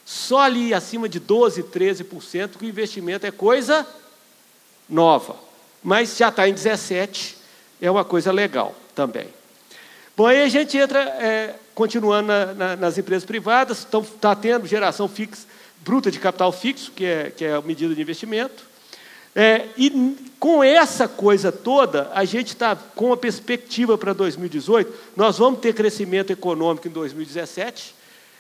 Só ali acima de 12%, 13% que o investimento é coisa nova. Mas já está em 17%, é uma coisa legal também. Bom, aí a gente entra, continuando nas empresas privadas, está tendo geração fixa, bruta de capital fixo, que é a medida de investimento. E com essa coisa toda, a gente está com a perspectiva para 2018, nós vamos ter crescimento econômico em 2017.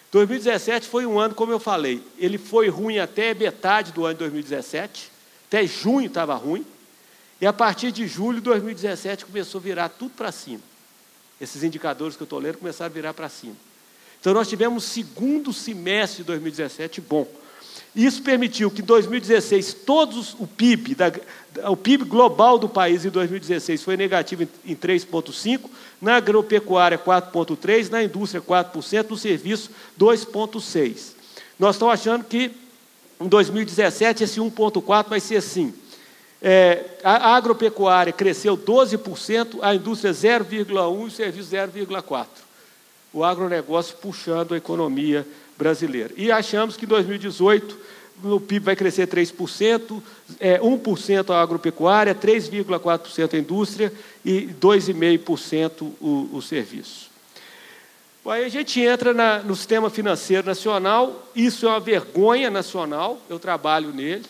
2017 foi um ano, como eu falei, ele foi ruim até metade do ano de 2017, até junho estava ruim, e a partir de julho de 2017 começou a virar tudo para cima. Esses indicadores que eu estou lendo começaram a virar para cima. Então, nós tivemos o segundo semestre de 2017 bom. Isso permitiu que em 2016, o PIB global do país em 2016 foi negativo em 3,5%, na agropecuária 4,3%, na indústria 4%, no serviço 2,6%. Nós estamos achando que em 2017 esse 1,4% vai ser assim. A agropecuária cresceu 12%, a indústria 0,1% e o serviço 0,4%. O agronegócio puxando a economia brasileira. E achamos que em 2018 o PIB vai crescer 3%, 1% a agropecuária, 3,4% a indústria e 2,5% o serviço. Aí a gente entra no sistema financeiro nacional, isso é uma vergonha nacional, eu trabalho nele.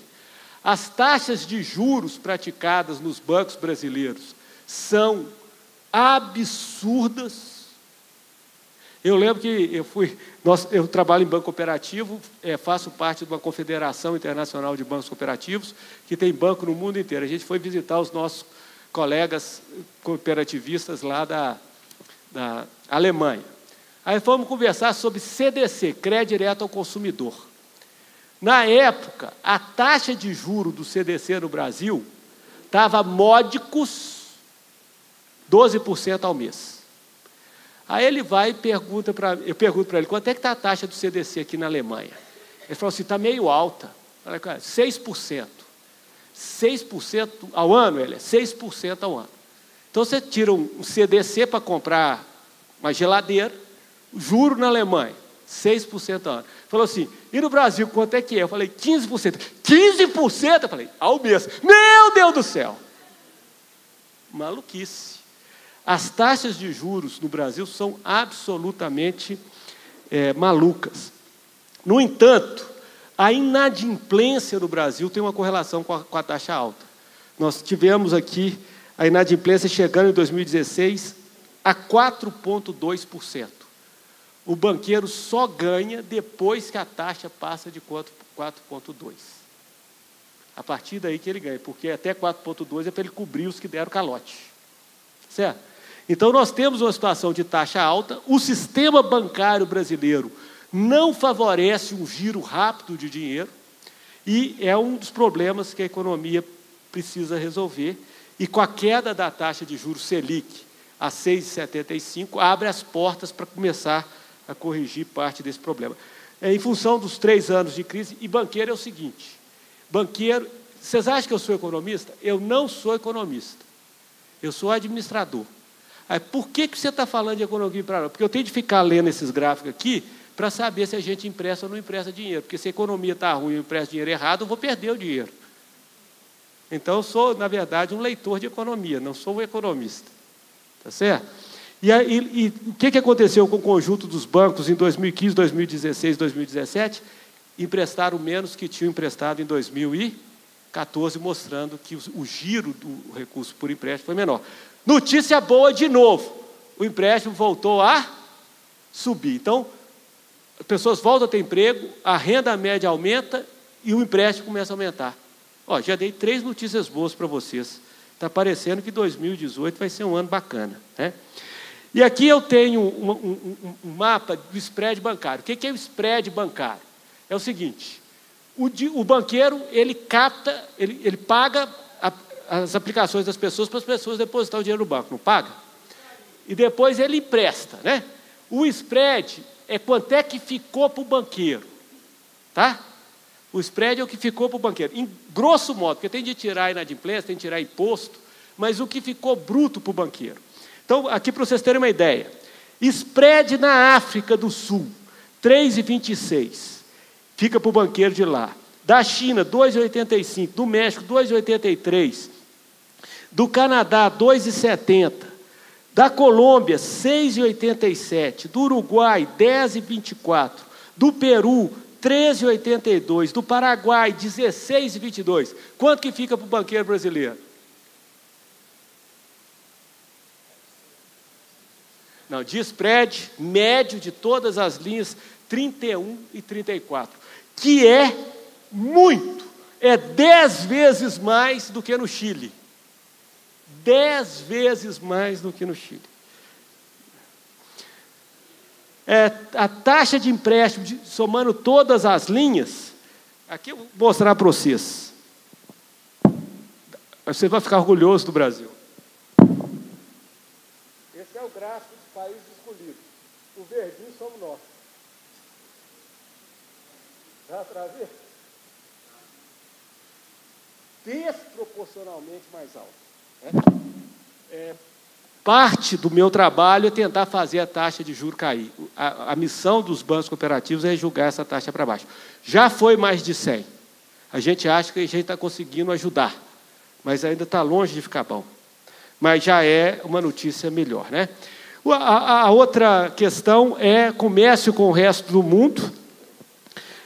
As taxas de juros praticadas nos bancos brasileiros são absurdas. Eu lembro que eu trabalho em banco cooperativo, faço parte de uma confederação internacional de bancos cooperativos, que tem banco no mundo inteiro. A gente foi visitar os nossos colegas cooperativistas lá da Alemanha. Aí fomos conversar sobre CDC, Crédito Direto ao Consumidor. Na época, a taxa de juros do CDC no Brasil estava módicos 12% ao mês. Aí ele vai e eu pergunto para ele, quanto é que está a taxa do CDC aqui na Alemanha? Ele falou assim, está meio alta. Eu falei, 6%. 6% ao ano, ele é 6% ao ano. Então você tira um CDC para comprar uma geladeira, juro na Alemanha, 6% ao ano. Falou assim, e no Brasil quanto é que é? Eu falei, 15%. 15%? Eu falei, ao mês. Meu Deus do céu! Maluquice. As taxas de juros no Brasil são absolutamente malucas. No entanto, a inadimplência no Brasil tem uma correlação com a taxa alta. Nós tivemos aqui a inadimplência chegando em 2016 a 4,2%. O banqueiro só ganha depois que a taxa passa de 4,2%. A partir daí que ele ganha, porque até 4,2% é para ele cobrir os que deram calote. Certo? Então, nós temos uma situação de taxa alta, o sistema bancário brasileiro não favorece um giro rápido de dinheiro, e é um dos problemas que a economia precisa resolver, e com a queda da taxa de juros Selic a 6,75, abre as portas para começar a corrigir parte desse problema. Em função dos 3 anos de crise, e banqueiro é o seguinte, banqueiro, vocês acham que eu sou economista? Eu não sou economista, eu sou administrador. Aí, por que você está falando de economia para nós? Porque eu tenho de ficar lendo esses gráficos aqui para saber se a gente empresta ou não empresta dinheiro. Porque se a economia está ruim e eu empresto dinheiro errado, eu vou perder o dinheiro. Então, eu sou, na verdade, um leitor de economia, não sou um economista. Tá certo? E o que aconteceu com o conjunto dos bancos em 2015, 2016, 2017? Emprestaram menos que tinham emprestado em 2014, mostrando que o giro do recurso por empréstimo foi menor. Notícia boa de novo, o empréstimo voltou a subir. Então, as pessoas voltam a ter emprego, a renda média aumenta e o empréstimo começa a aumentar. Ó, já dei 3 notícias boas para vocês. Está parecendo que 2018 vai ser um ano bacana, né? E aqui eu tenho um mapa do spread bancário. O que é o spread bancário? É o seguinte, o banqueiro, ele capta, ele paga as aplicações das pessoas para as pessoas depositar o dinheiro no banco, não paga? E depois ele empresta, né? O spread é quanto é que ficou para o banqueiro, tá? O spread é o que ficou para o banqueiro, em grosso modo, porque tem de tirar inadimplência, tem de tirar imposto, mas o que ficou bruto para o banqueiro. Então, aqui para vocês terem uma ideia, spread na África do Sul, 3,26, fica para o banqueiro de lá. Da China, 2,85, do México, 2,83, do Canadá, 2,70, da Colômbia, 6,87, do Uruguai, 10,24, do Peru, 13,82, do Paraguai, 16,22. Quanto que fica para o banqueiro brasileiro? Não, de spread médio de todas as linhas, 31 e 34, que é muito, é 10 vezes mais do que no Chile. 10 vezes mais do que no Chile. A taxa de empréstimo, somando todas as linhas, aqui eu vou mostrar para vocês. Você vai ficar orgulhoso do Brasil. Esse é o gráfico dos países escolhidos. O verdinho somos nós. Já trazia? Desproporcionalmente mais alto. Parte do meu trabalho é tentar fazer a taxa de juros cair. A missão dos bancos cooperativos é julgar essa taxa para baixo. Já foi mais de 100. A gente acha que a gente está conseguindo ajudar, mas ainda está longe de ficar bom. Mas já é uma notícia melhor, né? A outra questão é comércio com o resto do mundo.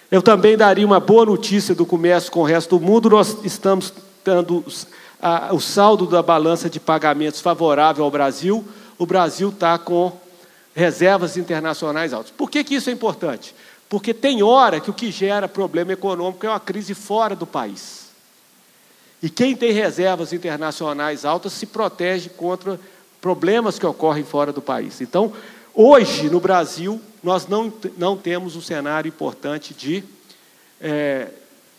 Eu também daria uma boa notícia do comércio com o resto do mundo. Nós estamos dando o saldo da balança de pagamentos favorável ao Brasil. O Brasil está com reservas internacionais altas. Por que isso é importante? Porque tem hora que o que gera problema econômico é uma crise fora do país. E quem tem reservas internacionais altas se protege contra problemas que ocorrem fora do país. Então, hoje, no Brasil, nós não temos um cenário importante de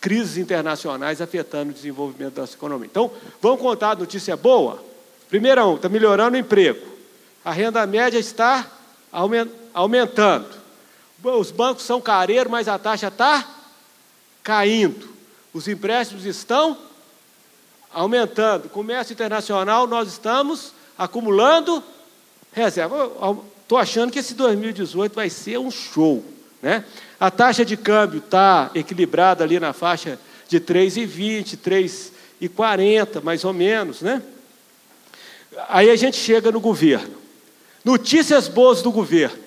crises internacionais afetando o desenvolvimento da nossa economia. Então, vamos contar a notícia boa? Primeiro, está melhorando o emprego. A renda média está aumentando. Os bancos são careiros, mas a taxa está caindo. Os empréstimos estão aumentando. Comércio internacional, nós estamos acumulando reserva. Estou achando que esse 2018 vai ser um show, né? A taxa de câmbio está equilibrada ali na faixa de 3,20, 3,40, mais ou menos, né? Aí a gente chega no governo. Notícias boas do governo.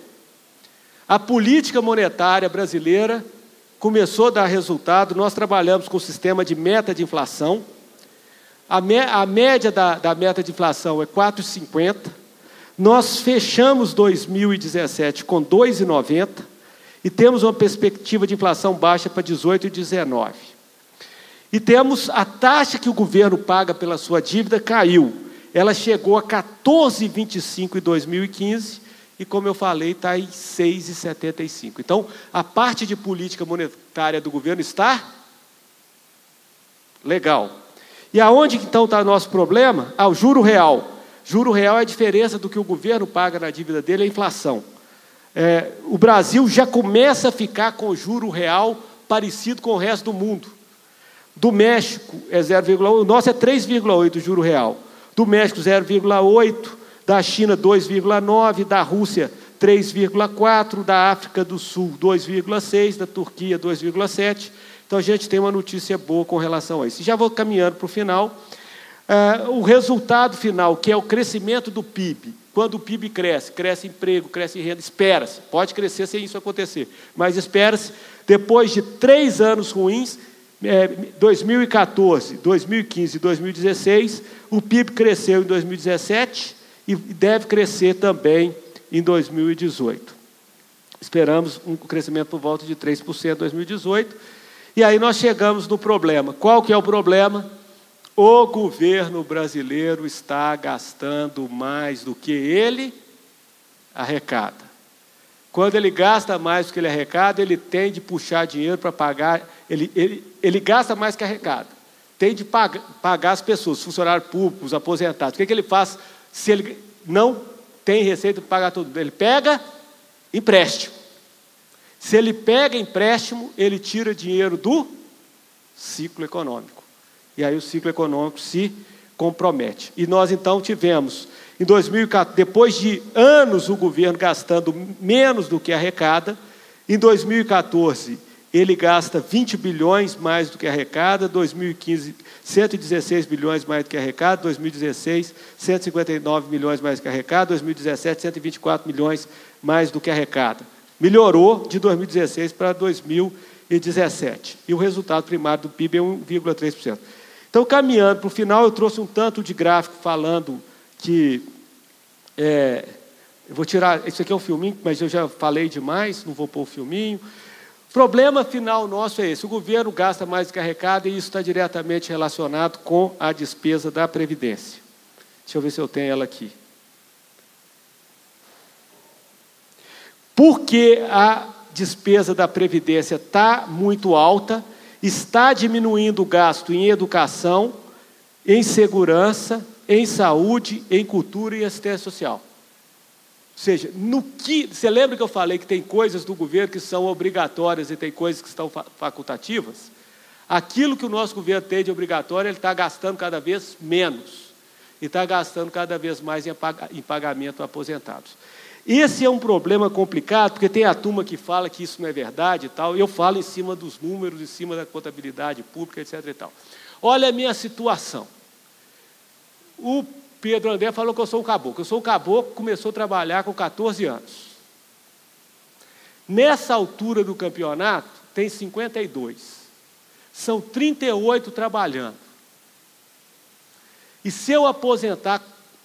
A política monetária brasileira começou a dar resultado. Nós trabalhamos com o sistema de meta de inflação. A média da meta de inflação é 4,50. Nós fechamos 2017 com 2,90 e temos uma perspectiva de inflação baixa para 18 e 19. E temos a taxa que o governo paga pela sua dívida caiu. Ela chegou a 14,25 em 2015 e, como eu falei, está em 6,75. Então, a parte de política monetária do governo está legal. E aonde, então, está o nosso problema? O juro real. Juro real é a diferença do que o governo paga na dívida dele, a inflação. O Brasil já começa a ficar com o juro real parecido com o resto do mundo. Do México é 0,8, o nosso é 3,8 o juro real. Do México 0,8, da China 2,9, da Rússia 3,4%, da África do Sul 2,6%, da Turquia 2,7%. Então, a gente tem uma notícia boa com relação a isso. Já vou caminhando para o final. O resultado final, que é o crescimento do PIB. Quando o PIB cresce, cresce emprego, cresce renda, espera-se. Pode crescer sem isso acontecer, mas espera-se, depois de 3 anos ruins, 2014, 2015 e 2016, o PIB cresceu em 2017 e deve crescer também em 2018. Esperamos um crescimento por volta de 3% em 2018. E aí nós chegamos no problema. Qual que é o problema? O governo brasileiro está gastando mais do que ele arrecada. Quando ele gasta mais do que ele arrecada, ele tem de puxar dinheiro para pagar, ele gasta mais que arrecada. Tem de pagar as pessoas, funcionários públicos, aposentados. O que ele faz se ele não tem receita para pagar tudo? Ele pega empréstimo. Se ele pega empréstimo, ele tira dinheiro do ciclo econômico. E aí o ciclo econômico se compromete. E nós, então, tivemos, em 2014, depois de anos o governo gastando menos do que arrecada, em 2014 ele gasta 20 bilhões mais do que arrecada, 2015, 116 bilhões mais do que arrecada, 2016, 159 milhões mais do que arrecada, 2017, 124 milhões mais do que arrecada. Melhorou de 2016 para 2017. E o resultado primário do PIB é 1,3%. Então, caminhando para o final, eu trouxe um tanto de gráfico falando que... eu vou tirar... Isso aqui é um filminho, mas eu já falei demais, não vou pôr o filminho. O problema final nosso é esse. O governo gasta mais do que arrecada e isso está diretamente relacionado com a despesa da Previdência. Deixa eu ver se eu tenho ela aqui. Porque a despesa da Previdência está muito alta, está diminuindo o gasto em educação, em segurança, em saúde, em cultura e assistência social. Ou seja, você lembra que eu falei que tem coisas do governo que são obrigatórias e tem coisas que estão facultativas? Aquilo que o nosso governo tem de obrigatório, ele está gastando cada vez menos. E está gastando cada vez mais em pagamento a aposentados. Esse é um problema complicado, porque tem a turma que fala que isso não é verdade e tal, eu falo em cima dos números, em cima da contabilidade pública, etc. e tal. Olha a minha situação. O Pedro André falou que eu sou um caboclo. Eu sou um caboclo que começou a trabalhar com 14 anos. Nessa altura do campeonato, tem 52. São 38 trabalhando. E se eu aposentar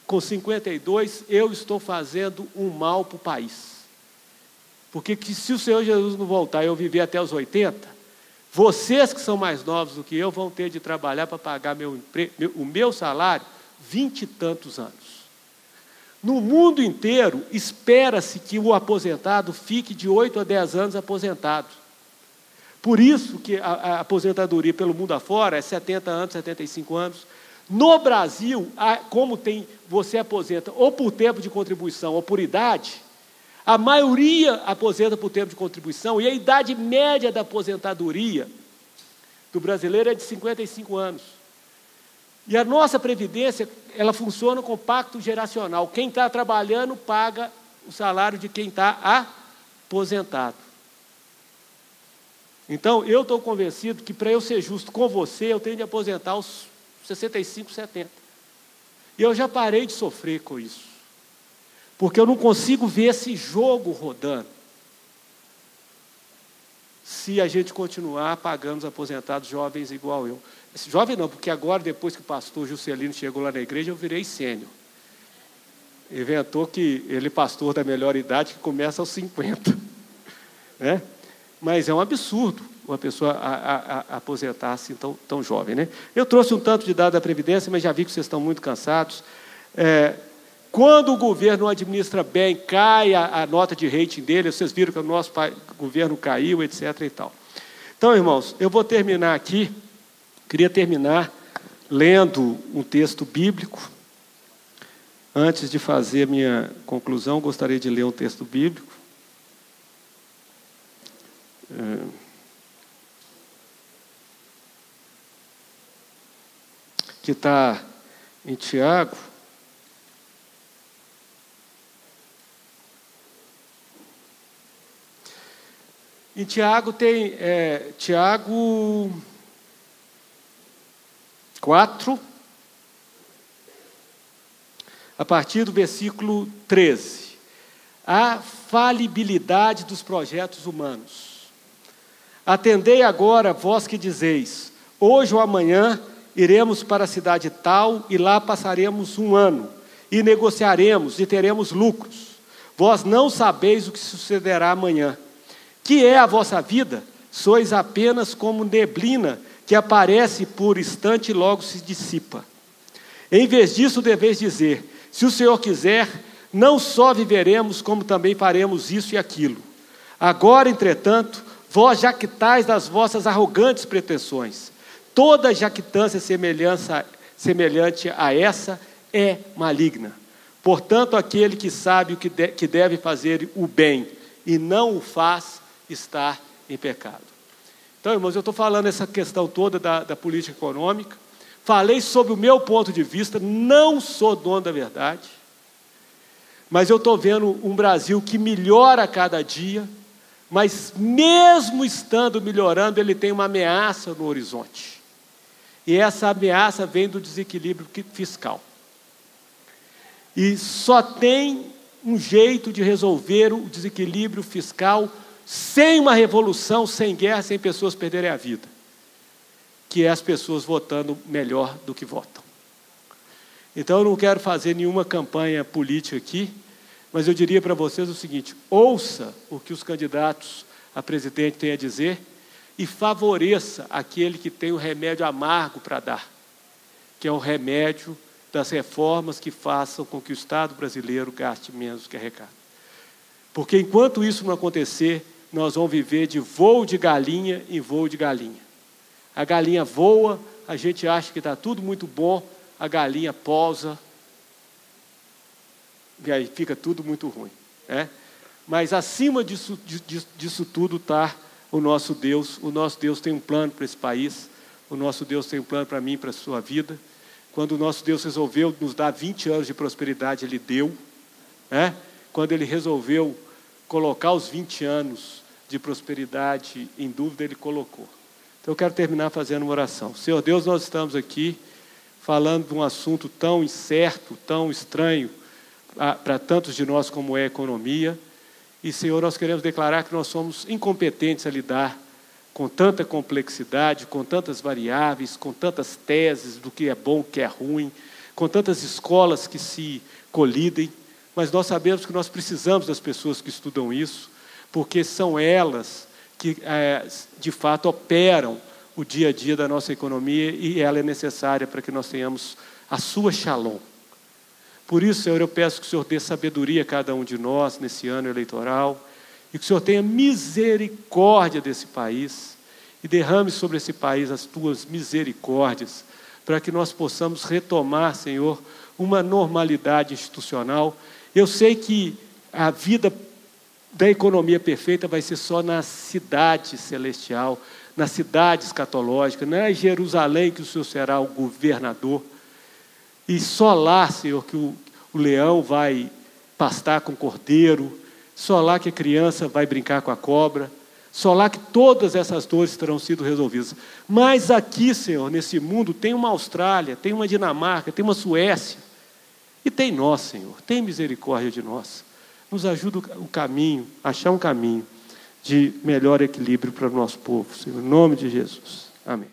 com 52, eu estou fazendo um mal para o país. Porque se o Senhor Jesus não voltar e eu viver até os 80, vocês que são mais novos do que eu vão ter de trabalhar para pagar o meu salário 20 e tantos anos. No mundo inteiro, espera-se que o aposentado fique de 8 a 10 anos aposentado. Por isso que a aposentadoria pelo mundo afora é 70 anos, 75 anos. No Brasil, como você aposenta ou por tempo de contribuição ou por idade, a maioria aposenta por tempo de contribuição e a idade média da aposentadoria do brasileiro é de 55 anos. E a nossa Previdência, ela funciona com pacto geracional. Quem está trabalhando paga o salário de quem está aposentado. Então, eu estou convencido que para eu ser justo com você, eu tenho de aposentar aos 65, 70. E eu já parei de sofrer com isso. Porque eu não consigo ver esse jogo rodando. Se a gente continuar pagando os aposentados jovens igual eu. Esse jovem não, porque agora, depois que o pastor Juscelino chegou lá na igreja, eu virei sênior. Inventou que ele é pastor da melhor idade, que começa aos 50. Né? Mas é um absurdo uma pessoa aposentar assim tão jovem. Né? Eu trouxe um tanto de dados da Previdência, mas já vi que vocês estão muito cansados. Quando o governo administra bem, cai a nota de rating dele, vocês viram que o nosso governo caiu, etc. e tal. Então, irmãos, eu vou terminar aqui, queria terminar lendo um texto bíblico. Antes de fazer a minha conclusão, gostaria de ler um texto bíblico. Que está em Tiago. Em Tiago tem, Tiago 4, a partir do versículo 13. A falibilidade dos projetos humanos. Atendei agora, vós que dizeis, hoje ou amanhã iremos para a cidade tal e lá passaremos um ano, e negociaremos e teremos lucros. Vós não sabeis o que sucederá amanhã. Que é a vossa vida? Sois apenas como neblina que aparece por instante e logo se dissipa. Em vez disso, deveis dizer, se o Senhor quiser, não só viveremos, como também faremos isso e aquilo. Agora, entretanto, vós jactais das vossas arrogantes pretensões. Toda jactância semelhante a essa é maligna. Portanto, aquele que sabe que deve fazer o bem e não o faz, está em pecado. Então, irmãos, eu estou falando essa questão toda da política econômica. Falei sobre o meu ponto de vista, não sou dono da verdade, mas eu estou vendo um Brasil que melhora a cada dia, mas mesmo estando melhorando, ele tem uma ameaça no horizonte. E essa ameaça vem do desequilíbrio fiscal. E só tem um jeito de resolver o desequilíbrio fiscal sem uma revolução, sem guerra, sem pessoas perderem a vida, que é as pessoas votando melhor do que votam. Então, eu não quero fazer nenhuma campanha política aqui, mas eu diria para vocês o seguinte: ouça o que os candidatos a presidente têm a dizer e favoreça aquele que tem o remédio amargo para dar, que é o remédio das reformas que façam com que o Estado brasileiro gaste menos do que arrecada. Porque enquanto isso não acontecer, nós vamos viver de voo de galinha em voo de galinha. A galinha voa, a gente acha que está tudo muito bom, a galinha pousa, e aí fica tudo muito ruim, né? Mas acima disso tudo está o nosso Deus. O nosso Deus tem um plano para esse país, o nosso Deus tem um plano para mim, para a sua vida. Quando o nosso Deus resolveu nos dar 20 anos de prosperidade, Ele deu, né? Quando Ele resolveu colocar os 20 anos de prosperidade em dúvida, Ele colocou. Então eu quero terminar fazendo uma oração. Senhor Deus, nós estamos aqui falando de um assunto tão incerto, tão estranho para tantos de nós como é a economia. E, Senhor, nós queremos declarar que nós somos incompetentes a lidar com tanta complexidade, com tantas variáveis, com tantas teses do que é bom, o que é ruim, com tantas escolas que se colidem, mas nós sabemos que nós precisamos das pessoas que estudam isso, porque são elas que, de fato, operam o dia a dia da nossa economia e ela é necessária para que nós tenhamos a sua shalom. Por isso, Senhor, eu peço que o Senhor dê sabedoria a cada um de nós nesse ano eleitoral e que o Senhor tenha misericórdia desse país e derrame sobre esse país as tuas misericórdias para que nós possamos retomar, Senhor, uma normalidade institucional. Eu sei que a vida da economia perfeita vai ser só na cidade celestial, na cidade escatológica, não é em Jerusalém que o Senhor será o governador. E só lá, Senhor, que o leão vai pastar com o cordeiro, só lá que a criança vai brincar com a cobra, só lá que todas essas dores terão sido resolvidas. Mas aqui, Senhor, nesse mundo, tem uma Austrália, tem uma Dinamarca, tem uma Suécia, e tem nós, Senhor, tem misericórdia de nós. Nos ajuda o caminho, achar um caminho de melhor equilíbrio para o nosso povo, Senhor, em nome de Jesus. Amém.